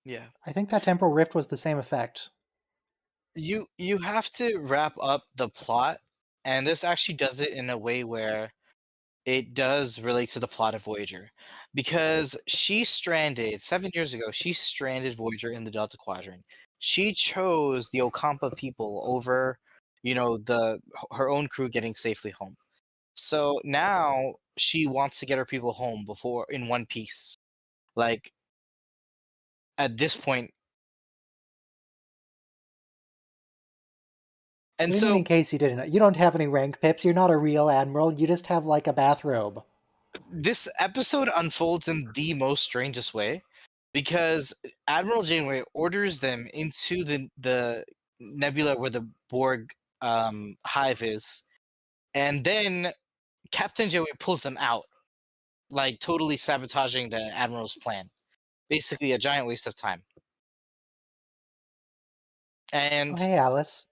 Yeah. I think that temporal rift was the same effect. You have to wrap up the plot, and this actually does it in a way where it does relate to the plot of Voyager, because she stranded 7 years ago. She stranded Voyager in the Delta Quadrant. She chose the Okampa people over, her own crew getting safely home. So now she wants to get her people home before in one piece. Like at this point. And What do you mean, in case you didn't know? You don't have any rank pips. You're not a real admiral. You just have like a bathrobe. this episode unfolds in the most strangest way, because Admiral Janeway orders them into the nebula where the Borg hive is, and then Captain Janeway pulls them out, like totally sabotaging the Admiral's plan. Basically, a giant waste of time. And Oh, hey, Alice.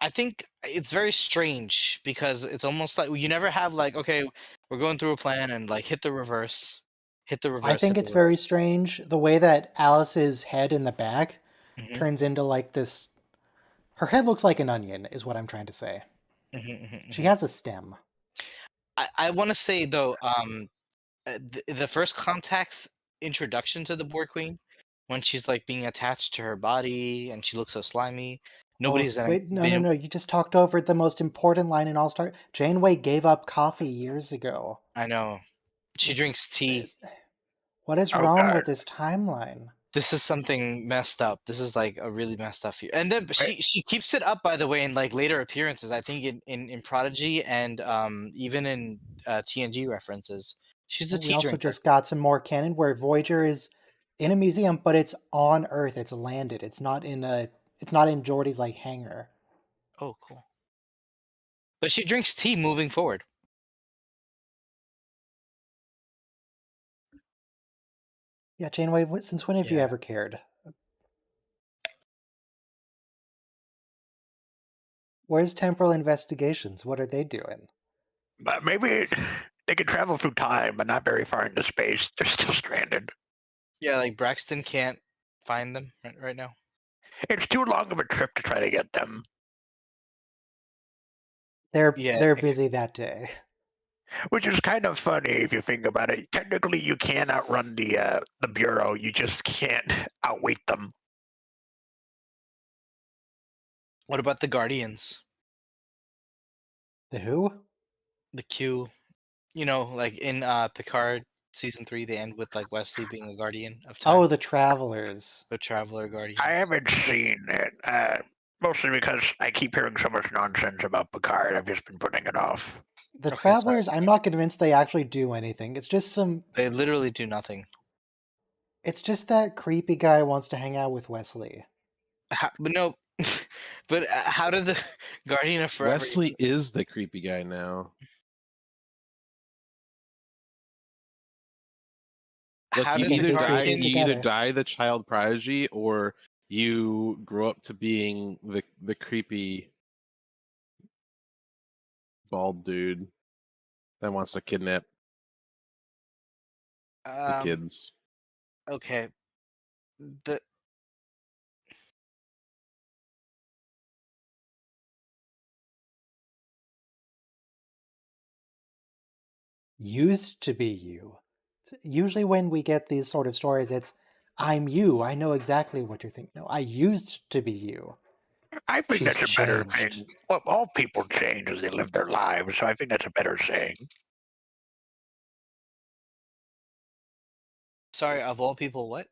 I think it's very strange because it's almost like you never have like, okay, we're going through a plan and like hit the reverse. I think it's very strange the way that Alice's head in the back turns into like this. Her head looks like an onion, is what I'm trying to say. She has a stem. I want to say though, the first contact's introduction to the Borg Queen, when she's like being attached to her body and she looks so slimy. Nobody's Wait, no. You just talked over the most important line in All Star. Janeway gave up coffee years ago. I know. She drinks tea. What is Oh, wrong God. with this timeline? This is something messed up. This is like a really messed up. And then she keeps it up, by the way, in like later appearances. I think in Prodigy and even in TNG references. She's a tea We also drinker. just got some more canon where Voyager is in a museum, but it's on Earth. It's landed. It's not in Geordi's like hangar. Oh, cool. But she drinks tea moving forward. Yeah, Janeway, since when have you Yeah. ever cared? Where's temporal investigations? What are they doing? But maybe they could travel through time, but not very far into space. They're still stranded. Yeah, like Braxton can't find them right now. It's too long of a trip to try to get them. Yeah. They're busy that day. Which is kind of funny if you think about it. Technically, you can outrun the bureau. You just can't outweight them. What about the Guardians? The who? The Q, like in Picard season 3, they end with like Wesley being a guardian of time. Oh, the Travelers. The Traveler Guardians. I haven't seen it, mostly because I keep hearing so much nonsense about Picard. I've just been putting it off. The Okay, sorry. Travelers, I'm not convinced they actually do anything. It's just They literally do nothing. it's just that creepy guy wants to hang out with Wesley. But no, but how did the Guardian of Forever? Wesley is the creepy guy now. Look, How you did the Picard either came Guardian? together. die the child prodigy, or you grow up to being the creepy bald dude that wants to kidnap the kids. Okay. The Used to be you. Usually when we get these sort of stories, it's I'm you. I know exactly what you're thinking. No, I used to be you. I think She's that's a better changed. thing. Well, all people change as they live their lives, so I think that's a better saying. sorry, of all people, what?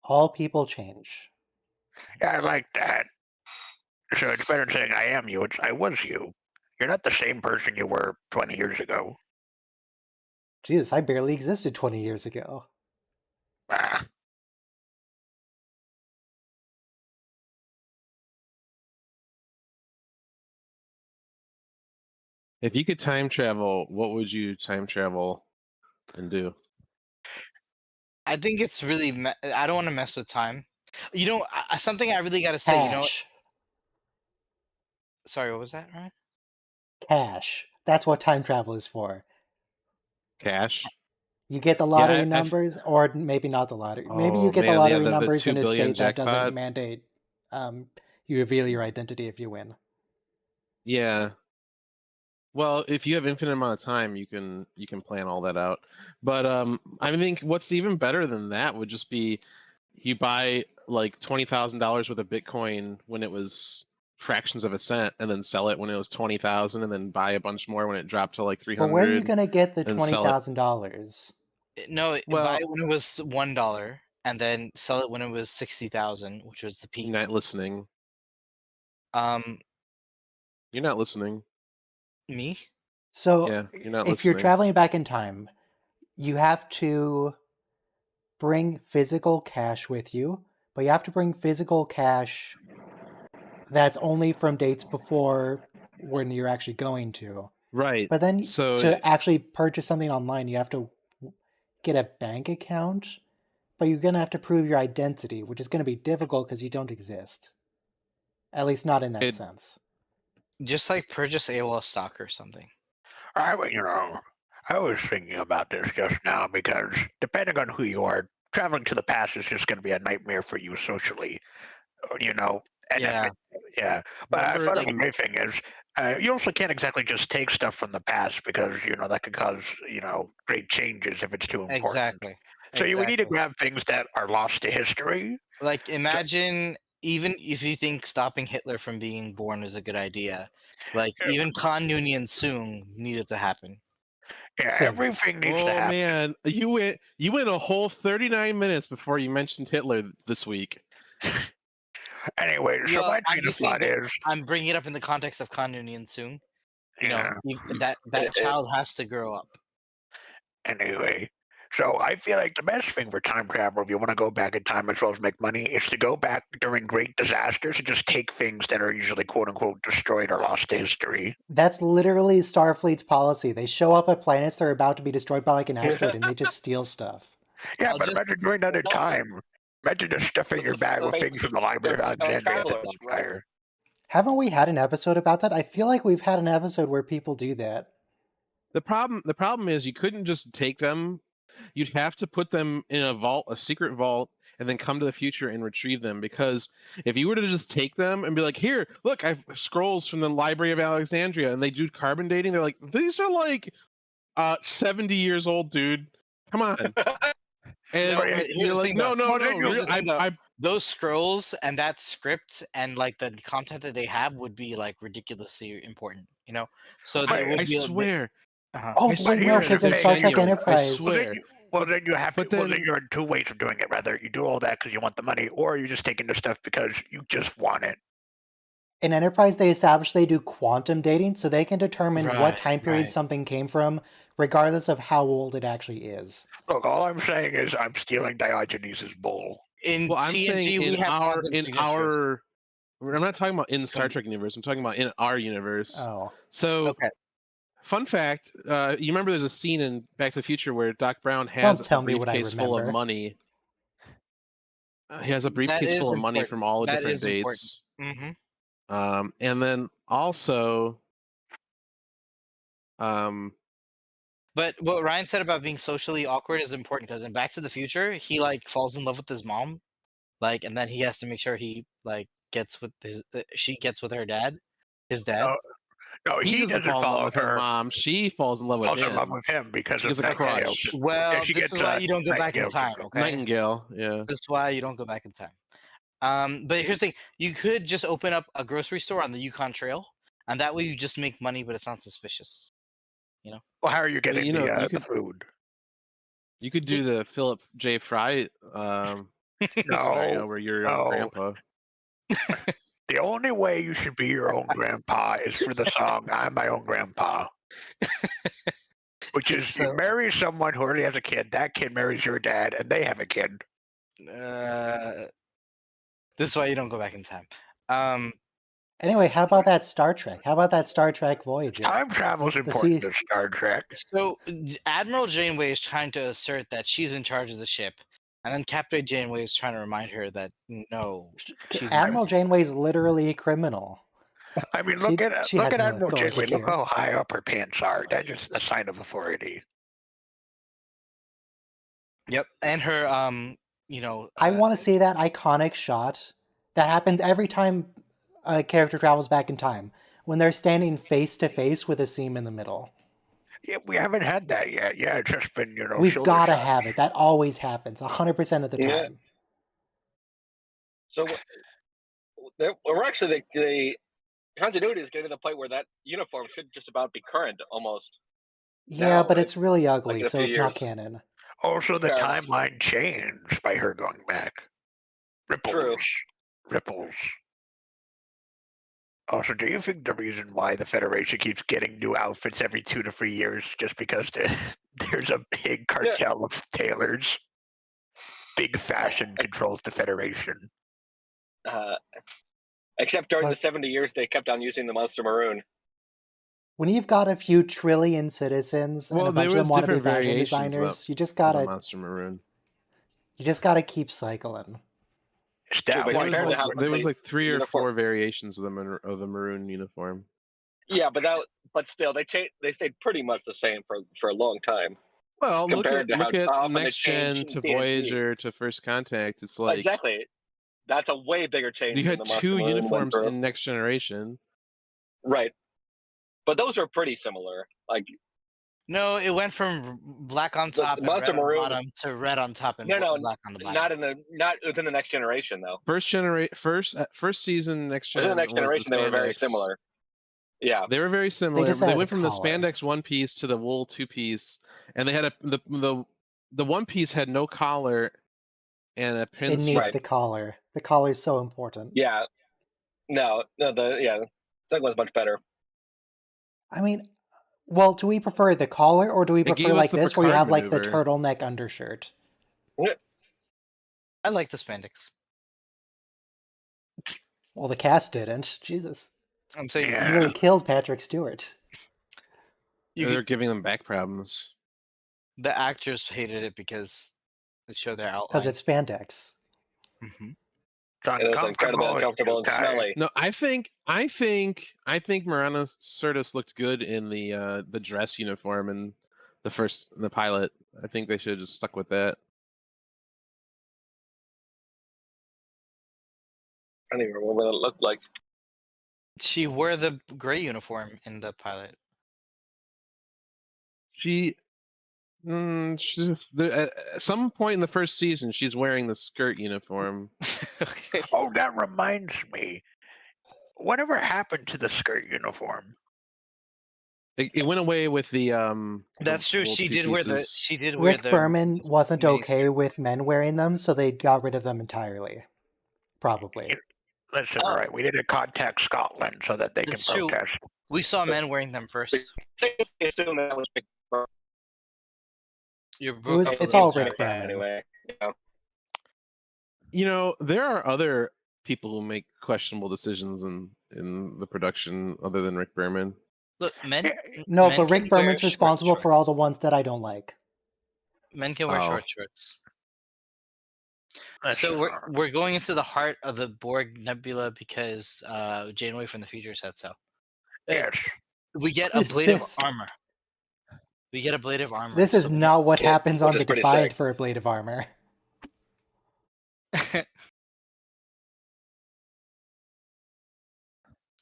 All people change. Yeah, I like that. So it's better than saying I am you. It's I was you. You're not the same person you were 20 years ago. Jesus, I barely existed 20 years ago. Ah, If you could time travel, what would you time travel and do? I think it's really. I don't want to mess with time. Something I really got to say. Cash. Sorry, what was that? Right? Cash. That's what time travel is for. Cash? You get the Yeah, lottery numbers, or maybe not the lottery. Maybe you Oh get the man, yeah, lottery the numbers 2 in a billion state that doesn't jackpot. mandate you reveal your identity if you win. Yeah. Well, if you have infinite amount of time, you can plan all that out. But I think what's even better than that would just be you buy like $20,000 worth of Bitcoin when it was fractions of a cent, and then sell it when it was 20,000, and then buy a bunch more when it dropped to like But where are you 300, going to get the and sell it. $20,000? No, buy Well, it when it was $1, and then sell it when it was 60,000, which was the peak. you're not listening. Um, You're not listening. me? So Yeah, you're not if you're listening. traveling back in time, you have to bring physical cash with you, but you have to bring physical cash that's only from dates before when you're actually going to. Right. But then So to actually purchase something online, you have to get a bank account, but you're going to have to prove your identity, which is going to be difficult because you don't exist. At least not in that it sense. Just like purchase AOL stock or something. I was thinking about this just now because depending on who you are, traveling to the past is just going to be a nightmare for you socially. And Yeah. yeah. But I Remember, thought like, the great thing is, you also can't exactly just take stuff from the past because that could cause great changes if it's too important. exactly. So you would need to Exactly. grab things that are lost to history. Like, imagine even if you think stopping Hitler from being born is a good idea, like even Khan Noonien Soong needed to happen. Yeah, Same. everything needs to Oh happen. man, you went a whole 39 minutes before you mentioned Hitler this week. Anyway, so Well, my I'm train of just saying thought that is, I'm bringing it up in the context of Khan Noonien Soong. yeah. That child has to grow up. Anyway, So I feel like the best thing for time travel, if you want to go back in time as well as make money, is to go back during great disasters and just take things that are usually quote unquote destroyed or lost to history. That's literally Starfleet's policy. They show up at planets that are about to be destroyed by like an asteroid and they just steal stuff. Yeah, I'll but just imagine doing that in Well, no, time. Imagine just stuffing your bag with things from the Library of Alexandria set travelers, on right? fire. Haven't we had an episode about that? I feel like we've had an episode where people do that. The problem is you couldn't just take them. You'd have to put them in a vault, a secret vault, and then come to the future and retrieve them. Because if you were to just take them and be like, "Here, look, I've scrolls from the Library of Alexandria," and they do carbon dating, they're like, "These are like 70 years old, dude. Come on." And No, but here's you're the like, thing, "No, though. no, Well, then no. you- Here's the thing, though. I Those scrolls and that script and like the content that they have would be like ridiculously important, you know. So they Right, would I be. swear. Uh-huh. Oh, I wait, swear no, here's because the in thing, Star Trek genuine, I Enterprise, swear. Well, then you have to. But Well, then then- you're in two ways of doing it. Rather, you do all that because you want the money, or you're just taking the stuff because you just want it. in Enterprise they establish they do quantum dating so they can determine what Right, time period right. something came from, regardless of how old it actually is. Look, all I'm saying is I'm stealing Diogenes' bull. In Well, I'm saying TNG, we in have our quantum in signatures. our. I'm not talking about in the Star Trek universe. I'm talking about in our universe. Oh. So, Okay. fun fact: you remember there's a scene in Back to the Future where Doc Brown Don't has tell a me what I briefcase full of remember. money. He has a That briefcase is full of money important. from all the That different is important. dates. Mm-hmm. And then also, But what Ryan said about being socially awkward is important because in Back to the Future, he like falls in love with his mom, like, and then he has to make sure he like gets with his she gets with her dad, his dad. No, he doesn't fall in love with her mom. She falls in love with Falls in love him. with him because She of gets a Nightingale. crush. Well, she this gets is why you don't go back in Nightingale time, syndrome. okay? Nightingale, yeah. This is why you don't go back in time. But here's the thing: you could just open up a grocery store on the Yukon Trail, and that way you just make money, but it's not suspicious. You know. Well, how are you getting you know, you the could food? you could do the Philip J. Fry scenario No, where you're your own no. grandpa. The only way you should be your own grandpa is for the song "I'm My Own Grandpa," which is you marry someone who already has a kid. That kid marries your dad, and they have a kid. This is why you don't go back in time. Anyway, how about that Star Trek? How about that Star Trek Voyager? Time travel is The important sea- in Star Trek. So Admiral Janeway is trying to assert that she's in charge of the ship, and then Captain Janeway is trying to remind her that no, she's in Admiral Janeway is literally a criminal. I mean, She- look at she has no Admiral authority Janeway. Look here. how high up her pants are. That's just a sign of authority. Yep, and her I want to see that iconic shot that happens every time a character travels back in time when they're standing face to face with a seam in the middle. Yeah, we haven't had that yet. Yeah, it's just been We've shoulder got to shots. have it. That always happens 100% of the Yeah. time. So we're actually the continuity is getting to the point where that uniform should just about be current almost. Yeah, Now, but right? it's really ugly, in a so few it's not years. canon. Also, the Fair enough. timeline changed by her going back. Ripples. Ripples. Also, do you think the reason why the Federation keeps getting new outfits every 2 to 3 years just because there's a big cartel of tailors? Big fashion controls the Federation. Except during the But- 70 years, they kept on using the Monster Maroon. When you've got a few trillion citizens and Well, a bunch there of them was want to be different fashion variations of designers, you just of the gotta Monster Maroon. keep cycling. Is that but why compared to they're- how There was quickly like 3 or uniform- 4 variations of the maroon uniform. Yeah, but still, they stayed pretty much the same for a long time. Well, look Compared at to how often they Next Gen changed to in TNG. Voyager to First Contact. It's like Exactly. That's a way bigger change. you than had the Monster 2 Maroon went uniforms through. in Next Generation. Right. But those are pretty similar. Like No, it went from black on The top and Monster red on the Maroon- bottom to red on top and No, black on the bottom. not within the Next Generation though. First season Next Gen. Within the Next was Generation, the they were very spandex. similar. Yeah. They were very similar. just They added went a from the collar. spandex 1-piece to the wool 2-piece, and they had the 1-piece had no collar and a It pin. needs Right. the collar. The collar is so important. Yeah. No, the second one's much better. I mean, Well, do we prefer the collar or do we It prefer gave us like the this where you Picard have like the maneuver. turtleneck undershirt? I like the spandex. Well, the cast didn't. Jesus. I'm saying You Yeah. really killed Patrick Stewart. They're giving them back problems. the actors hated it because it showed their Because outline. it's spandex. Mm-hmm. It's It was incredibly uncomfortable and smelly. No, I think Marana Sirtis looked good in the dress uniform in the pilot. I think they should have just stuck with that. I don't even remember what it looked like. She wore the gray uniform in the pilot. She's just at some point in the first season, she's wearing the skirt uniform. Okay. Oh, that reminds me. Whatever happened to the skirt uniform? It went away with the That's true. little She two did wear the. pieces. She did wear Rick the. Berman wasn't mini okay skirt. with men wearing them, so they got rid of them entirely. Probably. Listen, Oh. right? We need to contact Scotland so that they can That's true. protest. We saw men wearing them first. Safely assume that was You're It's all Rick Berman. anyway. Yeah. You know, there are other people who make questionable decisions in the production other than Rick Berman. Look, men. No, men but can Rick wear Berman's short responsible for all the shorts. ones that I don't like. Men can wear Oh. short shorts. Listen, So we're going into the heart of the Borg Nebula because Janeway from the future said so. yes. We get What a is blade this? of armor. We get a blade of armor. This is so not what Yeah, happens which on is the pretty Defiant sick. for a blade of armor.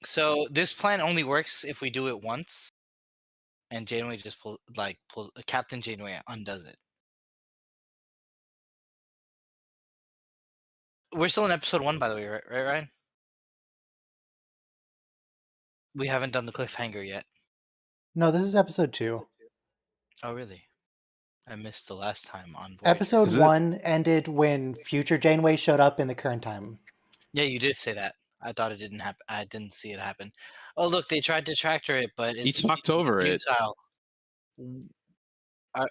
So this plan only works if we do it once, and Janeway just pulls Captain Janeway undoes it. We're still in episode 1, by the way, right, Ryan? We haven't done the cliffhanger yet. No, this is episode 2. Oh, really? I missed the last time on Voyager. Episode Is it- 1 ended when future Janeway showed up in the current time. Yeah, you did say that. I thought it didn't happen. I didn't see it happen. Oh, look, they tried to tractor it, but He it's talked over it. futile. Are,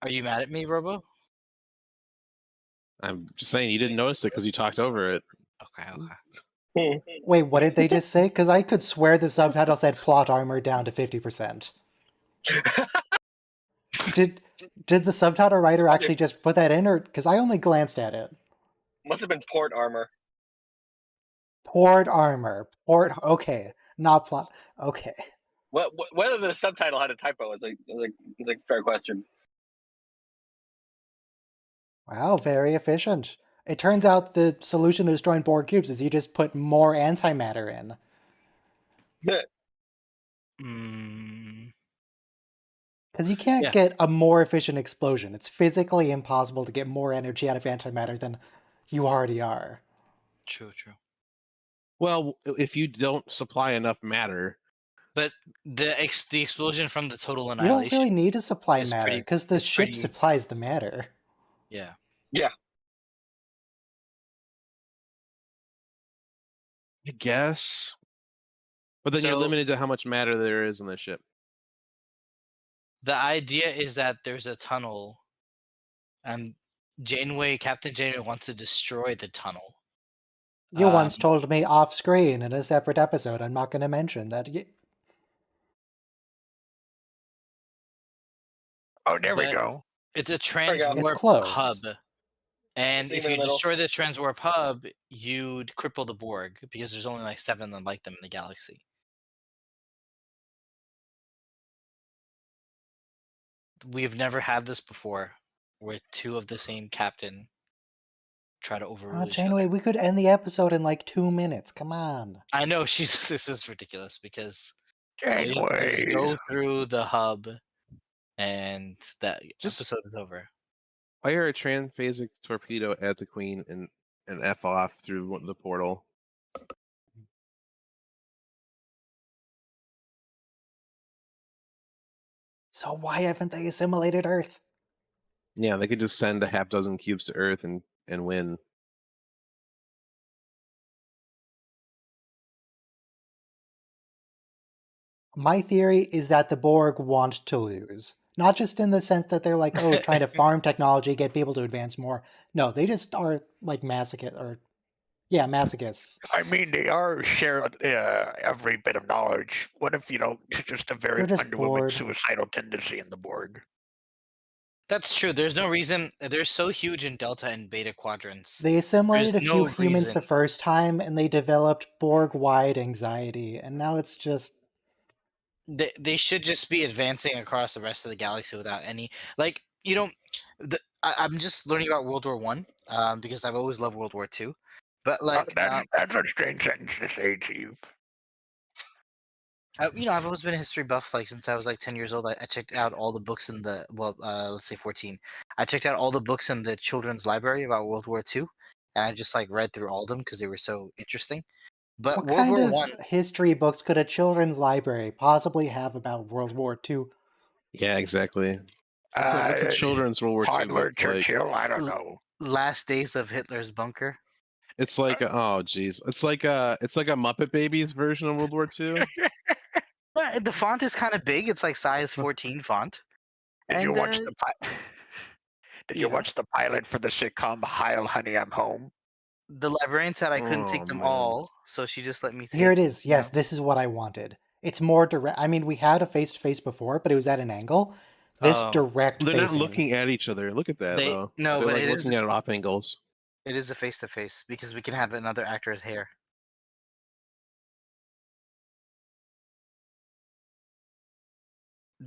are you mad at me, Robo? I'm just saying you didn't notice it because you talked over it. Okay. Wait, what did they just say? Because I could swear the subtitle said plot armor down to 50%. Did the subtitle writer actually just put that in, or because I only glanced at it? Must have been port armor. Port armor. Okay, not plot. Okay. Whether the subtitle had a typo is a fair question. Wow, very efficient. It turns out the solution to destroying Borg cubes is you just put more antimatter in. Mm, Because you can't Yeah. get a more efficient explosion. It's physically impossible to get more energy out of antimatter than you already are. true. Well, if you don't supply enough matter, But the explosion from the total You annihilation. don't really need to supply It's matter, pretty- because the it's ship pretty- supplies the matter. Yeah. I guess. But then you're So- limited to how much matter there is in the ship. The idea is that there's a tunnel, and Captain Janeway wants to destroy the tunnel. You once told me off screen in a separate episode. I'm not going to mention that. Oh, there we But- go. It's a we go. transwarp It's close. hub. And It's if in the you middle. destroy the transwarp hub, you'd cripple the Borg because there's only like 7 like them in the galaxy. We've never had this before, where 2 of the same captain try to overrule each Janeway, other. we could end the episode in like 2 minutes. Come on. I know this is ridiculous because all you have to do is Janeway. go through the hub, and that Just- episode is over. Fire a transphasic torpedo at the Queen and F off through the portal. So why haven't they assimilated Earth? Yeah, they could just send a half dozen cubes to Earth and win. My theory is that the Borg want to lose. Not just in the sense that they're like, oh, trying to farm technology, get people to advance more. No, they just are like masochists. I mean, they are sharing every bit of knowledge. What if, just a very They're just underwhelming bored. suicidal tendency in the Borg? That's true. There's no reason. They're so huge in Delta and Beta quadrants. They assimilated There's a few no humans the reason. first time, and they developed Borg-wide anxiety, and now it's just They should just be advancing across the rest of the galaxy without any like you know. I'm just learning about World War One because I've always loved World War Two, but like That's a strange sentence to say, Chief. I've always been a history buff. Like since I was like 10 years old, I checked out all the books in the let's say 14. I checked out all the books in the children's library about World War Two, and I just like read through all of them because they were so interesting. But what World kind War of One, history books could a children's library possibly have about World War II? Yeah, exactly. What's a children's World War II Toddler book like? Churchill? I don't know. Last Days of Hitler's Bunker. It's like oh geez, it's like a Muppet Babies version of World War II. The font is kind of big. It's like size 14 font. Did you And watch the Did you yeah. watch the pilot for the sitcom Heil Honey I'm Home? The librarian said I couldn't take Oh, them man. all, so she just let me take. Here it is. you know, Yes, this is what I wanted. It's more direct. I mean, we had a face-to-face before, but it was at an angle. This Oh, direct They're not facing. looking at each other. Look at that They though. no, They're but like looking at it off angles. it is a face to face because we can have another actor's hair.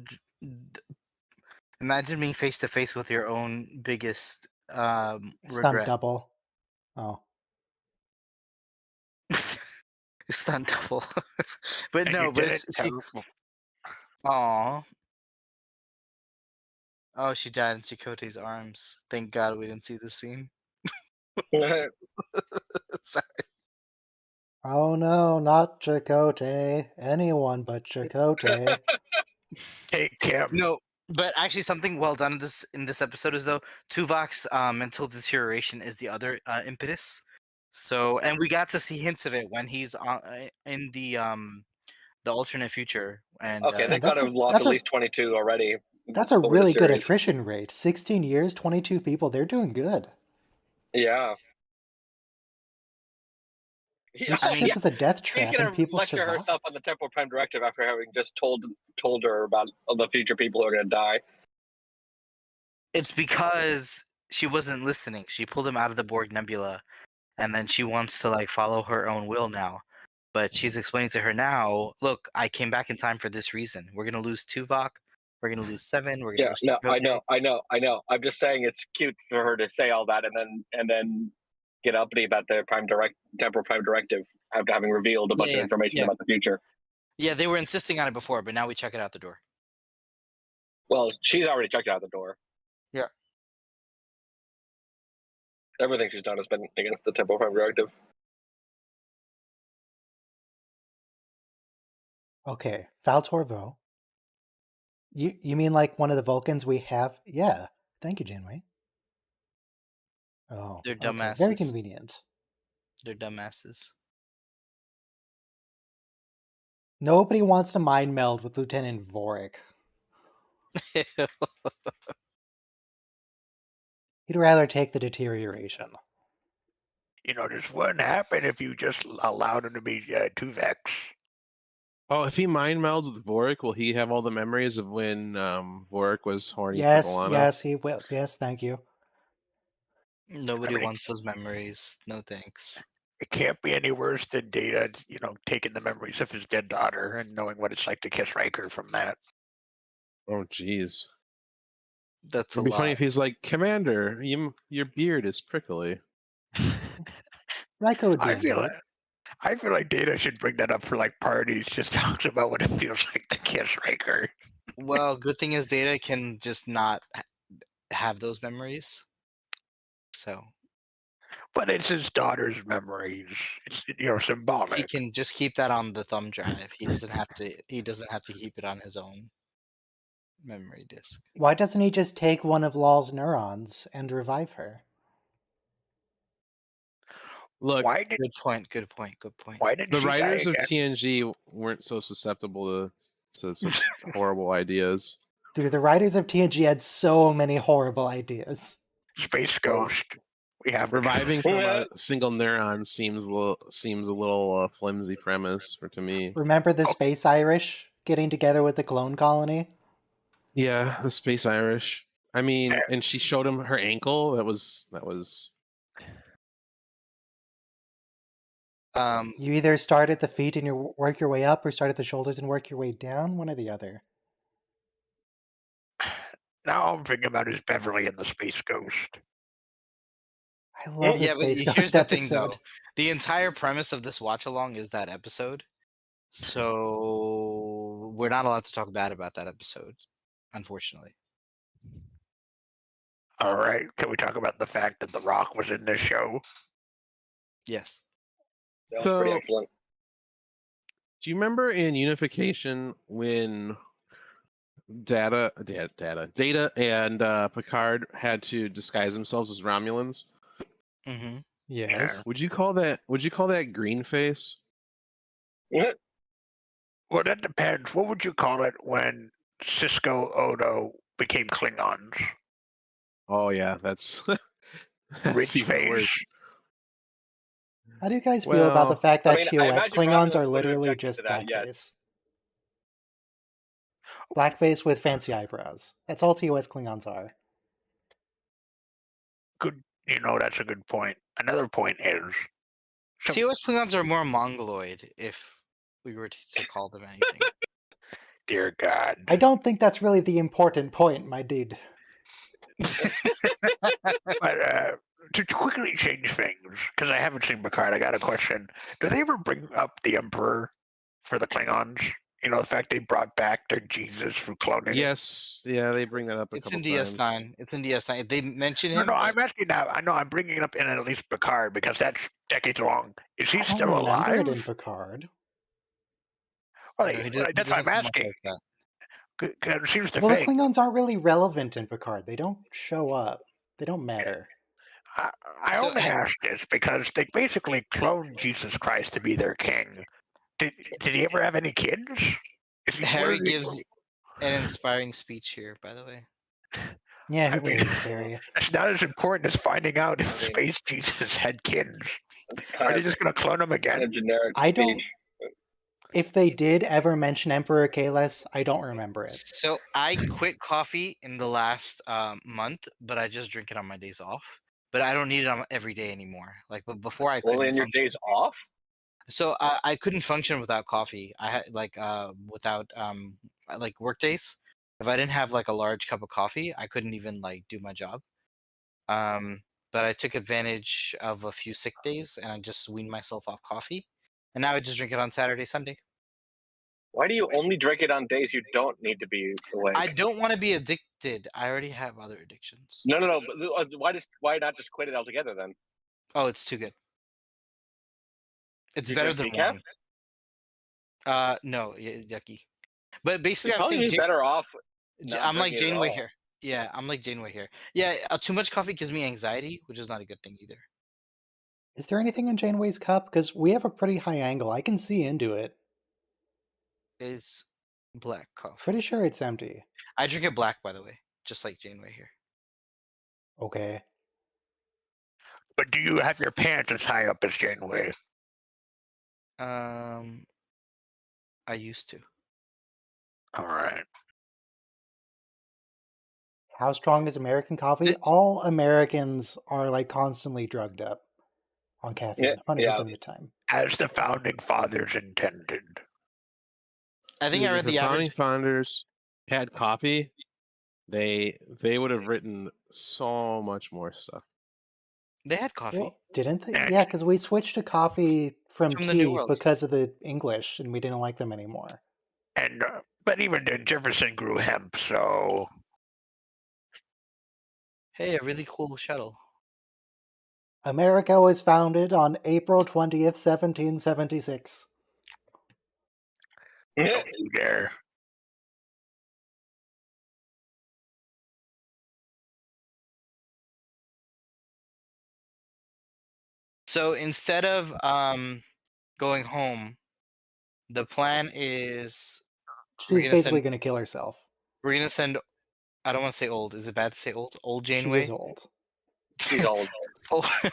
D- Imagine being face to face with your own biggest Stunt regret. double. Oh. Stunt double. But And no, you but did it's it she. terrible. Aw. Oh, she died in Chakotay's arms. Thank God we didn't see the scene. Sorry. Oh no, not Chakotay. Anyone but Chakotay. Take Kim. No, but actually, something well done in this episode is though Tuvok's mental deterioration is the other impetus. So, and we got to see hints of it when he's in the alternate future. And Okay, Yeah, they've got that's to a have lost that's at a least 22 already that's a over the really good series. attrition rate. 16 years, 22 people. They're doing good. Yeah. This I mean, ship is a death She's trap, and gonna people lecture survive. herself on the Temporal Prime Directive after having just told her about all the future people who are gonna die. it's because she wasn't listening. She pulled him out of the Borg Nebula, and then she wants to like follow her own will now. But she's explaining to her now, look, I came back in time for this reason. We're gonna lose Tuvok. We're gonna lose Seven. We're gonna Yeah, lose no, I Chakotay. know. I'm just saying it's cute for her to say all that and then get uppity about the Temporal Prime Directive after having revealed a bunch of information about the future. Yeah, they were insisting on it before, but now we check it out the door. Well, she's already checked out the door. Yeah. Everything she's done has been against the Temporal Prime Directive. Okay, Val Torvo. You mean like one of the Vulcans we have? Yeah. Thank you, Janeway. Oh, They're okay. dumbasses. Very convenient. They're dumbasses. Nobody wants to mind meld with Lieutenant Vorik. He'd rather take the deterioration. This wouldn't happen if you just allowed him to be Tuvix. Oh, if he mind melds with Vorik, will he have all the memories of when Vorik was horny for Yes, B'Elanna? yes, he will. Yes, thank you. Nobody wants those memories. No thanks. It can't be any worse than Data, taking the memories of his dead daughter and knowing what it's like to kiss Riker from that. Oh, jeez. That's It'd be funny if he's like, Commander, your beard is prickly. Riker would be I into feel it. I feel like Data should bring that up for like parties. Just talks about what it feels like to kiss Riker. Well, good thing is Data can just not have those memories. So But it's his daughter's memories. It's symbolic. he can just keep that on the thumb drive. He doesn't have to. He doesn't have to keep it on his own memory disk. Why doesn't he just take one of Law's neurons and revive her? Look, Good point. Good point. Good point. Why didn't the she die writers of again? TNG weren't so susceptible to such horrible ideas. Dude, the writers of TNG had so many horrible ideas. Space Ghost. We have Reviving from Yeah. a single neuron seems a little flimsy premise to me. Remember the Space Irish getting together with the clone colony? Yeah, the Space Irish. I mean, and she showed him her ankle. That was You either start at the feet and you work your way up, or start at the shoulders and work your way down. One or the other. Now all I'm thinking about is Beverly and the Space Ghost. I love the Yeah, but Space here's Ghost the thing, though. episode. The entire premise of this watch along is that episode. So we're not allowed to talk bad about that episode, unfortunately. All right, can we talk about the fact that The Rock was in this show? Yes. That was pretty So- excellent. Do you remember in Unification when Data and Picard had to disguise themselves as Romulans? Mm-hmm. Yes. Would you call that green face? Yeah. Well, that depends. What would you call it when Cisco Odo became Klingons? Oh yeah, that's Rich even face. worse. How do you guys feel about the Well, fact that I TOS imagine Klingons Romulans are wouldn't literally object just to that yet. blackface? Blackface with fancy eyebrows. That's all TOS Klingons are. Good, that's a good point. Another point is, some- TOS Klingons are more Mongoloid, if we were to call them anything. dear God, I don't think that's really the important point, my dude. but to quickly change things, because I haven't seen Picard, I got a question. Do they ever bring up the Emperor for the Klingons? The fact they brought back their Jesus for cloning. yes, yeah, they bring that up a It's couple in times. DS9. It's in DS9. They mention No, him. no, but I'm asking now. I know I'm bringing it up in at least Picard because that's decades long. Is he I don't still remember alive? it in Picard. Well, no, he that's what doesn't I'm come up asking. like that. 'Cause it seems to Well, the think. Klingons aren't really relevant in Picard. They don't show up. They don't matter. I So, only ask this because they basically cloned Jesus Christ to be their king. Did he ever have any kids? Harry gives an inspiring speech here, by the way. Yeah, who I mean, cares, Harry? It's not as important as finding out if I mean- Space Jesus had kids. It's Are kind they of, just going to clone him kind again? of generic I don't. speech. If they did ever mention Emperor Kalis, I don't remember it. So I quit coffee in the last month, but I just drink it on my days off. But I don't need it on every day anymore. But before I couldn't. Well, in your function. days off? So I couldn't function without coffee. I had without work days. If I didn't have like a large cup of coffee, I couldn't even do my job. But I took advantage of a few sick days and I just weaned myself off coffee. And now I just drink it on Saturday, Sunday. Why do you only drink it on days you don't need to be awake? I don't want to be addicted. I already have other addictions. No. But why not just quit it altogether then? Oh, it's too good. It's You better drink than decaf? wine. No, yucky. But basically, You'd I'm probably saying be better off. not I'm like drinking it at Janeway all. here. Yeah, I'm like Janeway here. Yeah, too much coffee gives me anxiety, which is not a good thing either. Is there anything in Janeway's cup? Because we have a pretty high angle. I can see into it. It's black coffee. Pretty sure it's empty. I drink it black, by the way, just like Janeway here. Okay. But do you have your pants as high up as Janeway? I used to. All right. How strong is American coffee? Th- All Americans are constantly drugged up on caffeine, 100% of the time. As the founding fathers intended. I think Dude, I read if the the founding average. founders had coffee, they would have written so much more stuff. They had coffee. Well, didn't they? Yeah, because we switched to coffee from From the New tea World. because of the English, and we didn't like them anymore. And but even then, Jefferson grew hemp, so Hey, a really cool shuttle. America was founded on April 20th, 1776. don't you dare. So instead of going home, the plan is She's gonna basically send. going to kill herself. We're gonna send. I don't want to say old. Is it bad to say old? Old She Janeway. is old. She's old. Oh, Though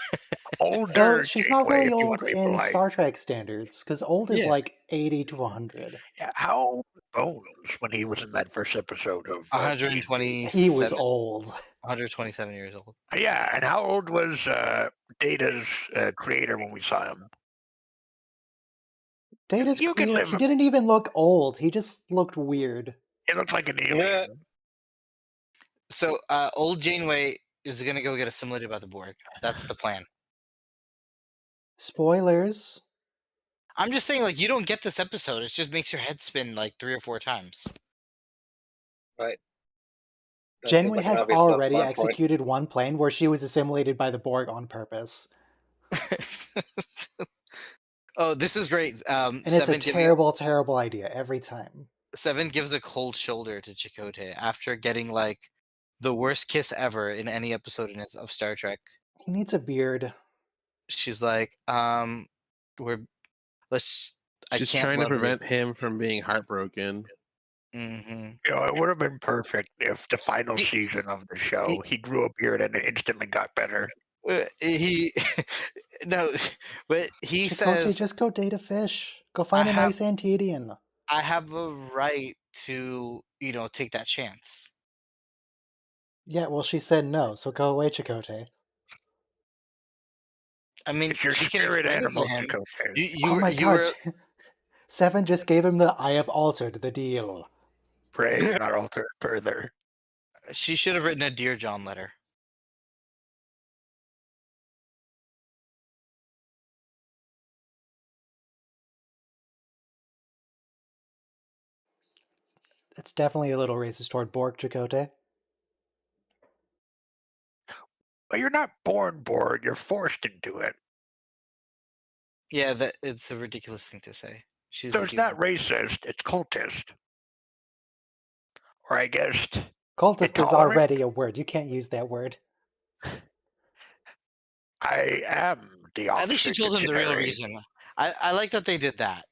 Older she's not Janeway, really if you old want to be in polite. Star Trek standards, because old is Yeah. like 80 to 100. Yeah, how old was Bones when he was in that first episode of TNG? 127. He was old. 127 years old. Yeah, and how old was Data's creator when we saw him? Data's You can creator, live. he didn't even look old. He just looked weird. It looks like an Yeah. alien. So, old Janeway is gonna go get assimilated by the Borg. That's the plan. Spoilers. I'm just saying, like, you don't get this episode. It just makes your head spin like 3 or 4 times. Right. That seems Janeway like an has obvious already plot point. executed one plan where she was assimilated by the Borg on purpose. Oh, this is great. And it's a Seven giving terrible, terrible idea every time. Seven gives a cold shoulder to Chakotay after getting like the worst kiss ever in any episode of Star Trek. He needs a beard. She's like, we're let's. I She's can't trying to love you. prevent him from being heartbroken. Mm-hmm. You know, it would have been perfect if the final season of the show he grew a beard and it instantly got better. He no, but he Chakotay, says, just go date a fish. Go find a nice Antedian. I have a right to, take that chance. Yeah, well, she said no, so go away, Chakotay. I mean, It's your she can spirit explain it to animal, him. Chakotay. Oh my god. Seven just gave him the I have altered the deal. Pray not alter it further. She should have written a Dear John letter. It's definitely a little racist toward Borg, Chakotay. But you're not born bored, you're forced into it. Yeah, that it's a ridiculous thing to say. She's So a it's human. not racist, it's cultist. Or I guess Cultist is intolerant? already a word. You can't use that word. I am the At least she opposite told him the real dictionary. reason. I like that they did that.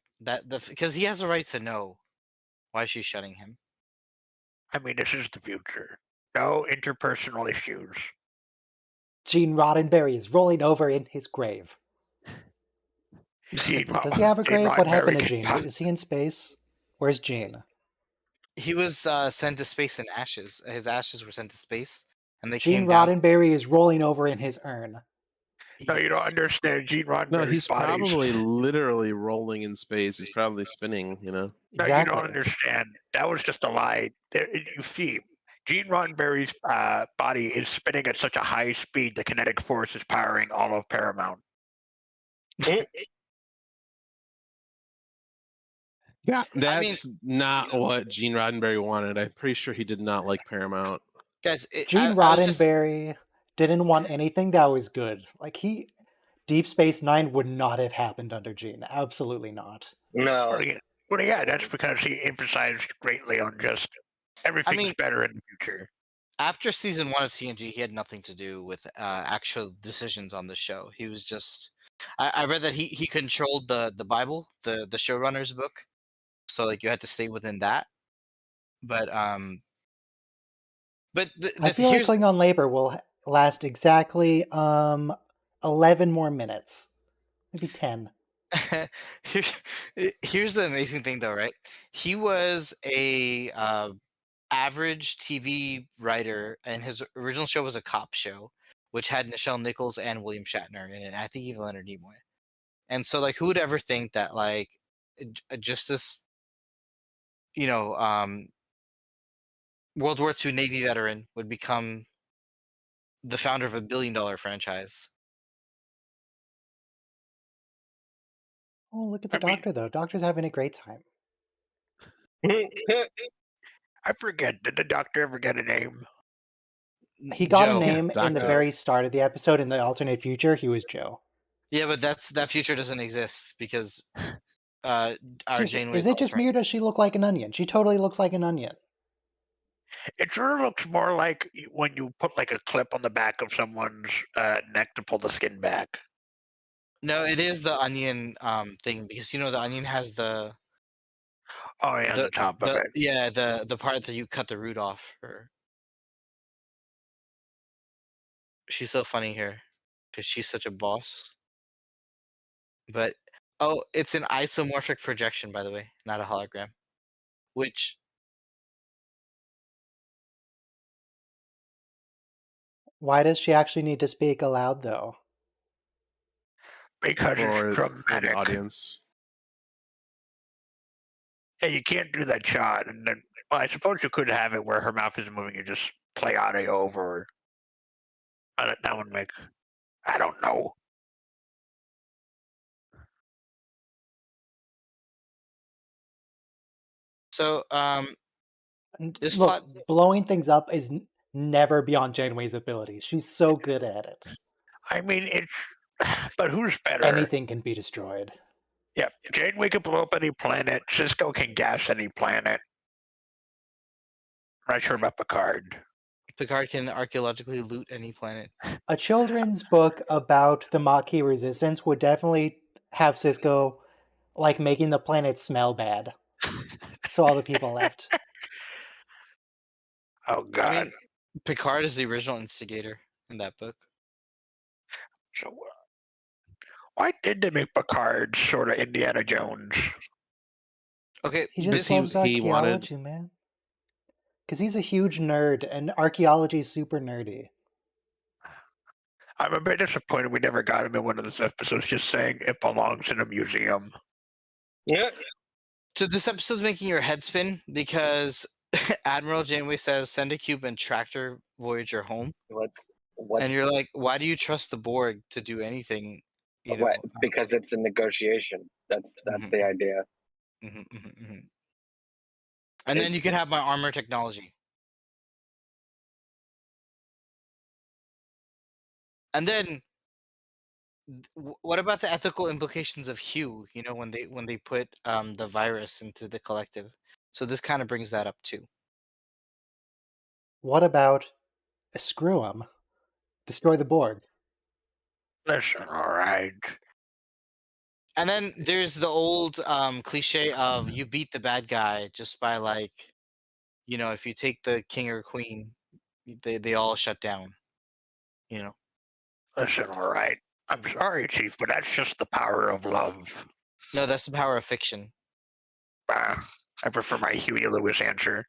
Because he has a right to know why she's shutting him. I mean, this is the future. No interpersonal issues. Gene Roddenberry is rolling over in his grave. Gene, Does he have a Gene grave? What happened to Roddenberry Gene? can- Is he in space? Where's Gene? He was sent to space in ashes. His ashes were sent to space, and they Gene came down. Roddenberry is rolling over in his urn. No, you don't understand. Gene Roddenberry's No, he's body's- probably literally rolling in space. He's probably spinning, No, you Exactly. don't understand. That was just a lie. You see, Gene Roddenberry's body is spinning at such a high speed, the kinetic force is powering all of Paramount. Yeah, I that's mean- not what Gene Roddenberry wanted. I'm pretty sure he did not like Paramount. Guys, Gene I was just- Roddenberry didn't want anything that was good. Like Deep Space Nine would not have happened under Gene. Absolutely not. No. Well, yeah, that's because he emphasized greatly on just everything's better in the future. After season 1 of TNG, he had nothing to do with actual decisions on the show. He was just. I read that he controlled the Bible, the showrunner's book, so like you had to stay within that. But I feel like Klingon labor will last exactly 11 more minutes, maybe 10. Here's the amazing thing, though, right? He was a average TV writer, and his original show was a cop show, which had Nichelle Nichols and William Shatner in it. I think even Leonard Nimoy. And so, like, who would ever think that, like, just this, World War II Navy veteran would become the founder of a billion-dollar franchise? Oh, look at the doctor, though. Doctor's having a great time. I forget, did the doctor ever get a name? He got Joe. a name in the Doctor. very start of the episode. In the alternate future, he was Joe. Yeah, but that future doesn't exist because our Seriously, Janeway. is it just me or does she look like an onion? She totally looks like an onion. It sure looks more like when you put like a clip on the back of someone's neck to pull the skin back. No, it is the onion thing because the onion has the. Oh yeah, the top of it. Yeah, the part that you cut the root off. She's so funny here because she's such a boss. But oh, it's an isomorphic projection, by the way, not a hologram. Which Why does she actually need to speak aloud, though? Because it's For the dramatic. audience. Yeah, you can't do that shot, and then well, I suppose you could have it where her mouth isn't moving. You just play audio over. That would make. I don't know. so this Look, plot. blowing things up is never beyond Janeway's abilities. She's so good at it. I mean, it's. But who's better? Anything can be destroyed. Yeah, Janeway can blow up any planet. Cisco can gas any planet. I'm not sure about Picard. Picard can archaeologically loot any planet. A children's book about the Maquis resistance would definitely have Cisco like making the planet smell bad. So all the people left. Oh God. I mean, Picard is the original instigator in that book. So why did they make Picard sort of Indiana Jones? Okay, He just he- loves he wanted- archaeology, man. Because he's a huge nerd, and archaeology is super nerdy. I'm a bit disappointed we never got him in one of those episodes just saying it belongs in a museum. Yeah. So this episode's making your head spin because Admiral Janeway says send a cube and tractor Voyager home, What's and you're like, why do you trust the Borg to do anything? You know, what? Because it's a negotiation. That's Mhm. the idea. And then you can have my armor technology. And then, what about the ethical implications of Hugh? You know, when they put the virus into the collective. So this kind of brings that up too. What about screw 'em? Destroy the Borg. Listen, all right. And then there's the old cliche of you beat the bad guy just by like, you know, if you take the king or queen, they all shut down. You know. Listen, all right. I'm sorry, Chief, but that's just the power of love. No, that's the power of fiction. I prefer my Huey Lewis answer.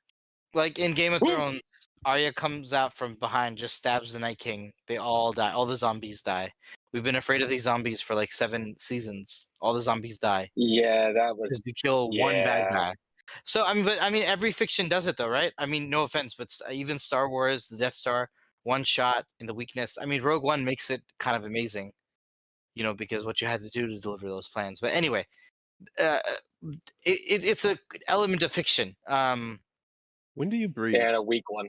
Like in Game of Thrones, Arya comes out from behind, just stabs the Night King. They all die. All the zombies die. We've been afraid of these zombies for like 7 seasons. All the zombies die Yeah, that was. because you kill one bad Yeah. guy. So I mean, every fiction does it though, right? I mean, no offense, but even Star Wars, the Death Star, one shot in the weakness. I mean, Rogue One makes it kind of amazing, you know, because what you had to do to deliver those plans. But anyway, it's a element of fiction. When do you breathe? Yeah, a weak one.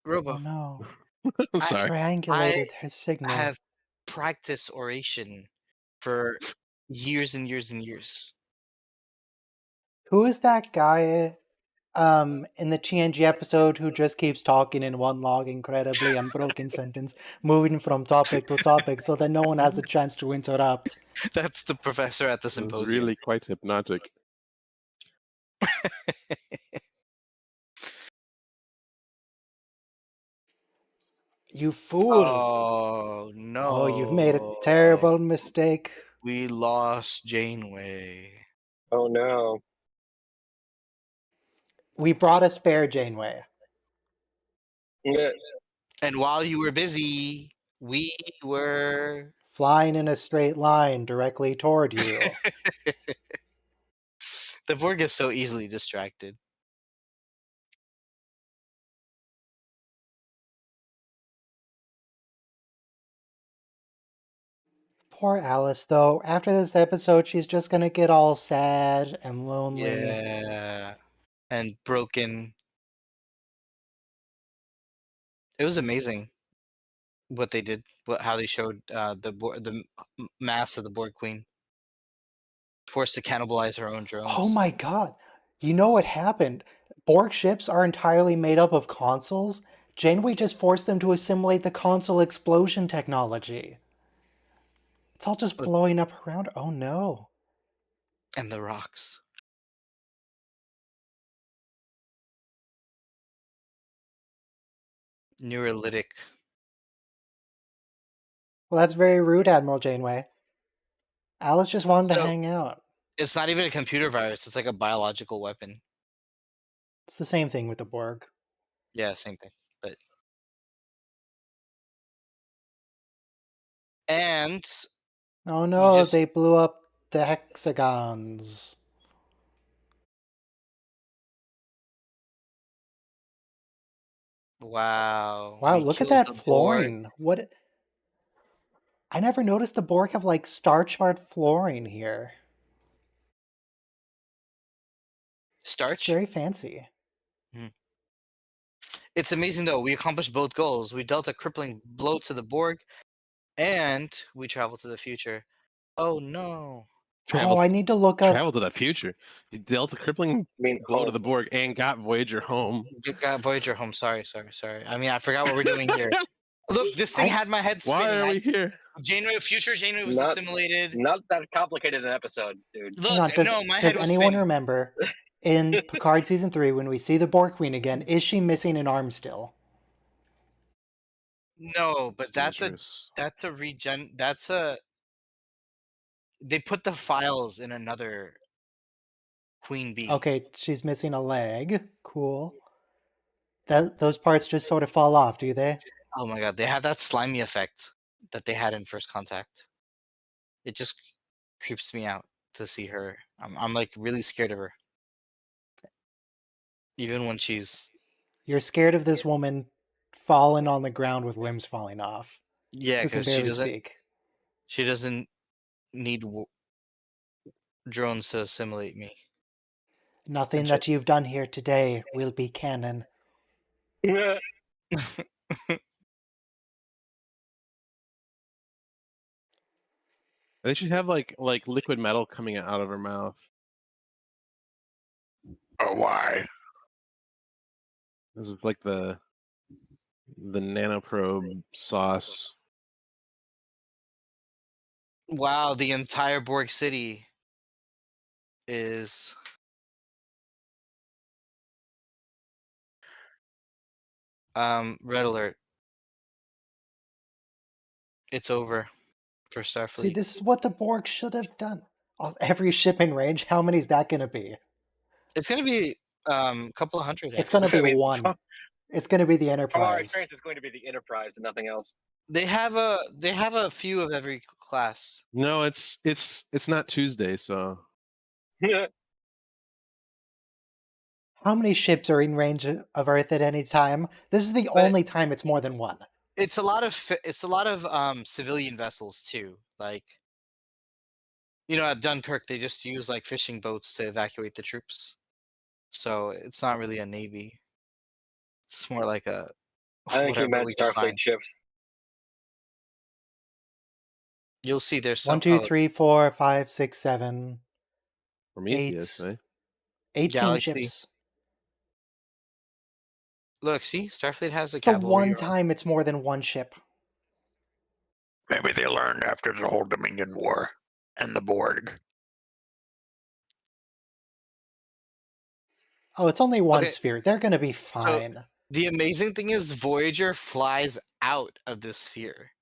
Robo, Oh no. Sorry. Triangulated her signal. I have practiced oration for years and years and years. Who is that guy in the TNG episode who just keeps talking in one long, incredibly unbroken sentence, moving from topic to topic so that no one has a chance to interrupt? That's the professor at the It's symposium. really quite hypnotic. You fool! Oh no! Oh, you've made a terrible mistake. We lost Janeway. Oh no. We brought a spare Janeway. Yeah. And while you were busy, we were Flying in a straight line directly toward you. the Borg is so easily distracted. Poor Alice, though. After this episode, she's just gonna get all sad and lonely. Yeah, and broken. It was amazing what they did, how they showed the mass of the Borg Queen forced to cannibalize her own drones. Oh my god. You know what happened? Borg ships are entirely made up of consoles. Janeway just forced them to assimilate the console explosion technology. It's all just blowing up around. Oh no. And the rocks. Neurolytic. Well, that's very rude, Admiral Janeway. Alice just wanted to So hang out. it's not even a computer virus. It's like a biological weapon. It's the same thing with the Borg. Yeah, same thing. But and Oh you no, just they blew up the hexagons. wow. Wow, We look at killed that the Borg. flooring. What? I never noticed the Borg have like star chart flooring here. It's Starch. very fancy. It's amazing though. We accomplished both goals. We dealt a crippling blow to the Borg, and we traveled to the future. Oh no. Oh, I need to look up. Travel to the future. You dealt a crippling I mean, blow to the Borg and got Voyager home. Got Voyager home. Sorry. I mean, I forgot what we're doing here. Look, this thing had my head Why spinning. are we here? Future Janeway was Not- assimilated. not that complicated an episode, dude. Hang on, Look, no, my head does was anyone spinning. remember in Picard season 3 when we see the Borg Queen again? Is she missing an arm still? No, but that's Dangerous. a regen. That's a. They put the files in another Queen Bee. Okay, she's missing a leg. Cool. Those parts just sort of fall off, do they? Oh my god, they have that slimy effect that they had in First Contact. It just creeps me out to see her. I'm like really scared of her. Even when she's You're scared of this woman falling on the ground with limbs falling off. yeah, Who can because she barely doesn't speak. need drones to assimilate me. Nothing And that you've done here today will be canon. They should have like liquid metal coming out of her mouth. Oh, why? This is like the nanoprobe sauce. Wow, the entire Borg city is red alert. It's over for Starfleet. See, this is what the Borg should have done. Every ship in range, how many is that going to be? It's gonna be a couple of hundred. It's going to be I mean, one. It's going to be the From our Enterprise. experience, it's going to be the Enterprise and nothing else. They have a few of every class. No, it's not Tuesday, so How many ships are in range of Earth at any time? This is the But- only time it's more than one. It's a lot of civilian vessels too. Like at Dunkirk, they just use like fishing boats to evacuate the troops. So it's not really a navy. It's more like a I think he whatever meant we can Starfleet find. ships. You'll see there's some 1, 2, 3, 4, 5, 6, 7, Prometheus, eh? 18 Galaxy. ships. Look, see, Starfleet has a It's the cavalry. one time it's more than one ship. Maybe they learned after the whole Dominion War and the Borg. Oh, it's only one Okay. sphere. They're going to be fine. The amazing thing is Voyager flies out of this sphere.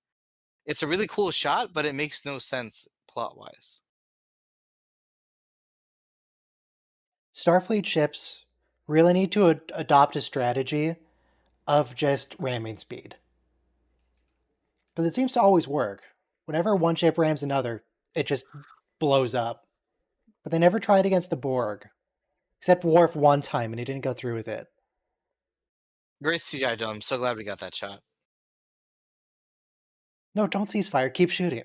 It's a really cool shot, but it makes no sense plot-wise. Starfleet ships really need to adopt a strategy of just ramming speed. Because it seems to always work. Whenever one ship rams another, it just blows up. But they never tried against the Borg. Except Worf one time, and he didn't go through with it. Great CGI, though. I'm so glad we got that shot. No, don't cease fire. Keep shooting.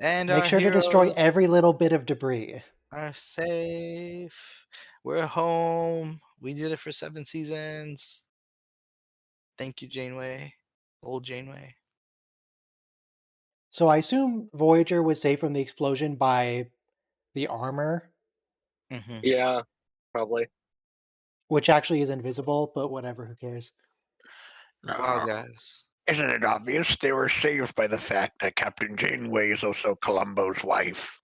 And Make our sure to destroy heroes every little bit of debris. are safe. We're home. We did it for 7 seasons. Thank you, Janeway. Old Janeway. So I assume Voyager was saved from the explosion by the armor, Mm-hmm. Yeah, probably. which actually is invisible, but whatever, who cares? No, Wow, guys. Isn't it obvious? They were saved by the fact that Captain Janeway is also Columbo's wife.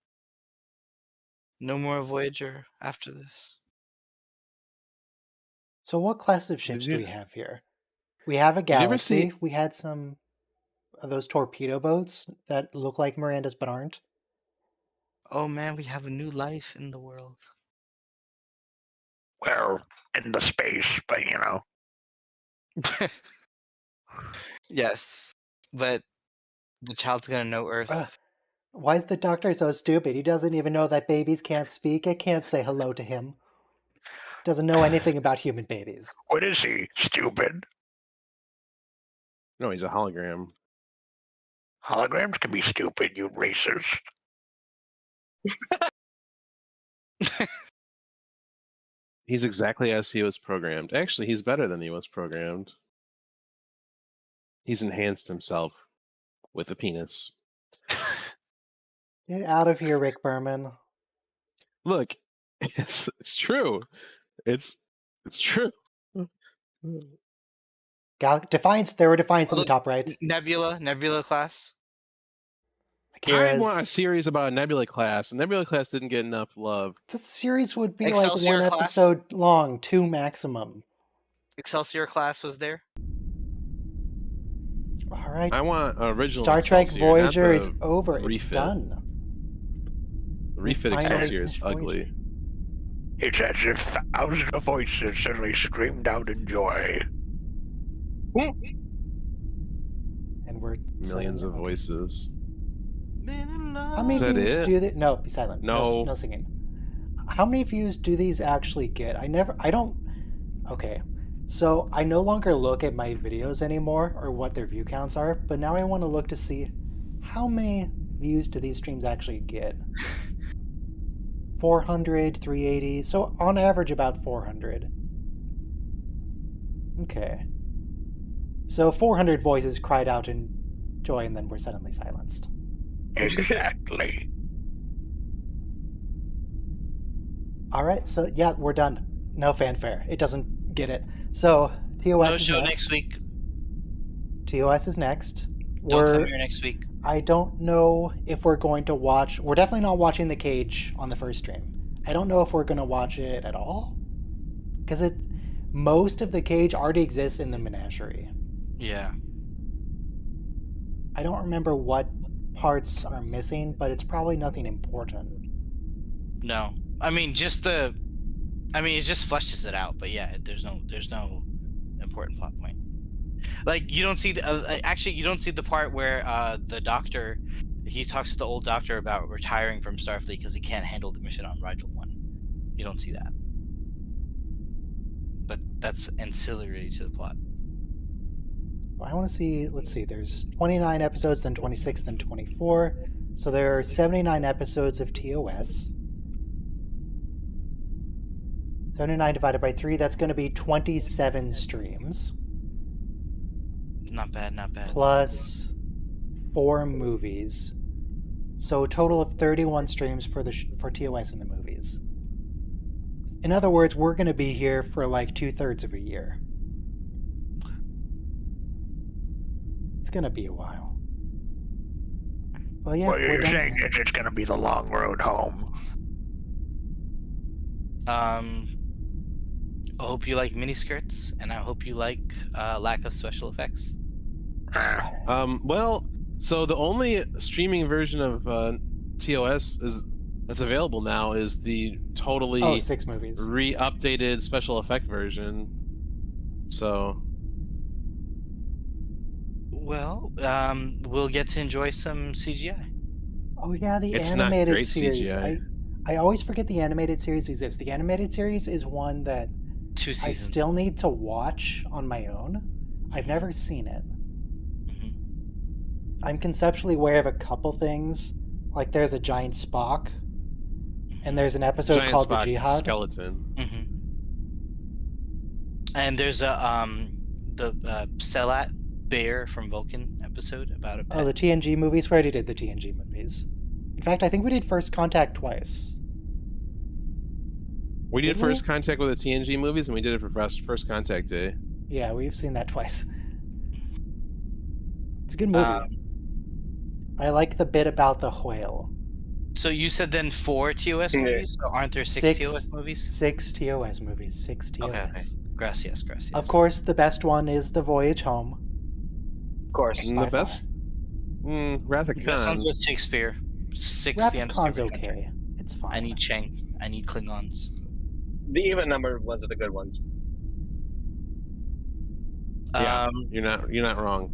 No more Voyager after this. So what class of ships do we have here? We have a you ever galaxy. see- We had some of those torpedo boats that look like Miranda's but aren't. Oh man, we have a new life in the world. Well, in the space, but you know. Yes, but the child's gonna know Earth. Ugh. Why is the doctor so stupid? He doesn't even know that babies can't speak. It can't say hello to him. Doesn't know anything about human babies. What is he? Stupid? No, he's a hologram. Holograms can be stupid, you racist. He's exactly as he was programmed. Actually, he's better than he was programmed. He's enhanced himself with a penis. Get out of here, Rick Berman. Look, it's true. It's true. Defiance. There were Defiance in the Look, top right. Nebula class. I want a Akira's. series about a Nebula class. And Nebula class didn't get enough love. The series would be Excelsior like one class? episode long, 2 maximum. Excelsior class was there. All right. I want original Star Trek Excelsior, not Voyager the is over. It's refit. done. The refit finally Excelsior is finished ugly. Voyager. It's as if thousands of voices suddenly screamed out in joy. And we're Millions saying, of okay. voices. How many Is that views it? do they? No, be silent. No. No singing. How many views do these actually get? I don't. Okay. So I no longer look at my videos anymore or what their view counts are, but now I want to look to see how many views do these streams actually get. 400, 380. So on average about 400. Okay. So 400 voices cried out in joy and then were suddenly silenced. Exactly. All right, so yeah, we're done. No fanfare. It doesn't get it. So TOS No is show next. next week. TOS is next. Don't come here next week. I don't know if we're going to watch. We're definitely not watching The Cage on the first stream. I don't know if we're going to watch it at all, because most of The Cage already exists in the menagerie. Yeah. I don't remember what parts are missing, but it's probably nothing important. No. I mean, it just fleshes it out. But yeah, there's no important plot point. Like you don't see you don't see the part where the doctor, he talks to the old doctor about retiring from Starfleet because he can't handle the mission on Rigel 1. You don't see that. But that's ancillary to the plot. I want to see. Let's see. There's 29 episodes, then 26, then 24. So there are 79 episodes of TOS. 79 divided by 3, that's going to be 27 streams. Not bad, not bad. Plus 4 movies. So a total of 31 streams for for TOS and the movies. In other words, we're going to be here for like 2/3 of a year. It's going to be a while. Well, yeah, What we're you're done. saying is it's going to be the long road home. I hope you like miniskirts, and I hope you like lack of special effects. Well, so the only streaming version of TOS that's available now is the totally 6 movies. re-updated special effect version. So Well, we'll get to enjoy some CGI. Oh yeah, the It's not animated great series. CGI. I always forget the animated series exists. The animated series is one that 2 I seasons. still need to watch on my own. I've never seen it. Mhm. I'm conceptually aware of a couple things. Like there's a giant Spock, and there's an episode Giant called Spock The Jihad. skeleton. Mm-hmm. And there's a the Selat bear from Vulcan episode about a pet. Oh, the TNG movies. We already did the TNG movies. In fact, I think we did First Contact twice. We did Did we? First Contact with the TNG movies, and we did it for First Contact Day. Yeah, we've seen that twice. It's a good movie. Um, I like the bit about the whale. So you said then 4 TOS Yeah. movies? So aren't there 6 TOS movies? 6 TOS movies. 6 TOS. Okay. Gracias. Of course, the best one is The Voyage Home. Of course. And by the best, Wrath of The best ones Khan. with Shakespeare. 6 Wrath the of end of Khan's Stupid Country. okay. It's fine. I need Chang. I need Klingons. The even numbered ones are the good ones. Yeah. You're not wrong.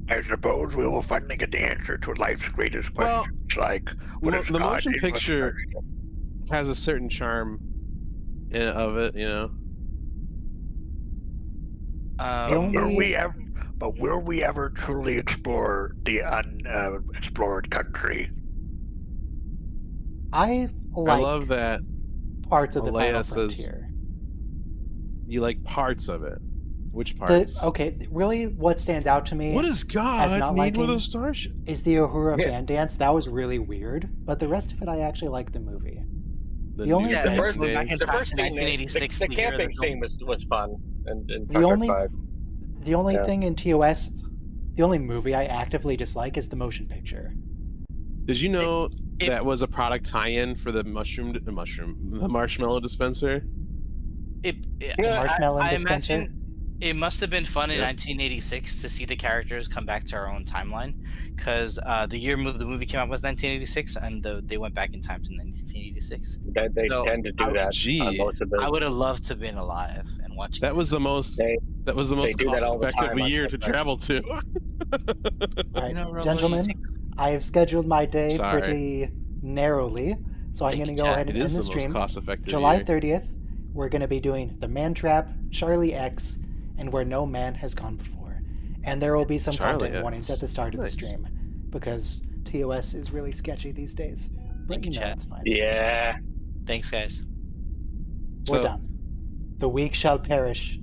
I suppose we will finally get the answer to life's greatest Well, questions, like what is the God, motion and what's picture mercy? has a certain charm of it, you know. But will we ever truly explore the unexplored country? I I like love that parts of the Final Alea says Frontier. you like parts of it. Which parts? Really, what stands out to me What does God not need with liking a starship? is the Uhura Yeah. fan dance. That was really weird, but the rest of it, I actually like the movie. The only new thing- The first, Go back in the time first to scene, 1986, the the year camping that scene was fun. And The Star Trek only 5. the only Yeah. thing in TOS, the only movie I actively dislike is the motion picture. Did you know it- that was a product tie-in for the marshmallow dispenser? The Marshmallow I dispenser. imagine it must have been fun in Yep. 1986 to see the characters come back to our own timeline, because the year the movie came out was 1986, and they went back in time to 1986. They So, tend to do that on most of I the. would have loved to have been alive and watching. That was the most. They- That was the most do that all the cost-effective time on year Star to Trek. travel to. All right, You know, Robo, gentlemen, I have scheduled my day Sorry. pretty narrowly, so I'm Thank going to you, go Chad. ahead and It end is the the most stream. cost-effective July year. 30th, we're going to be doing The Man Trap, Charlie X, and Where No Man Has Gone Before. And there will be some Charlie content X. warnings at the start of the Nice. stream, because TOS is really sketchy these days. But Thank you, you know, Chad. it's fine. Yeah. Thanks, guys. We're So, done. The weak shall perish,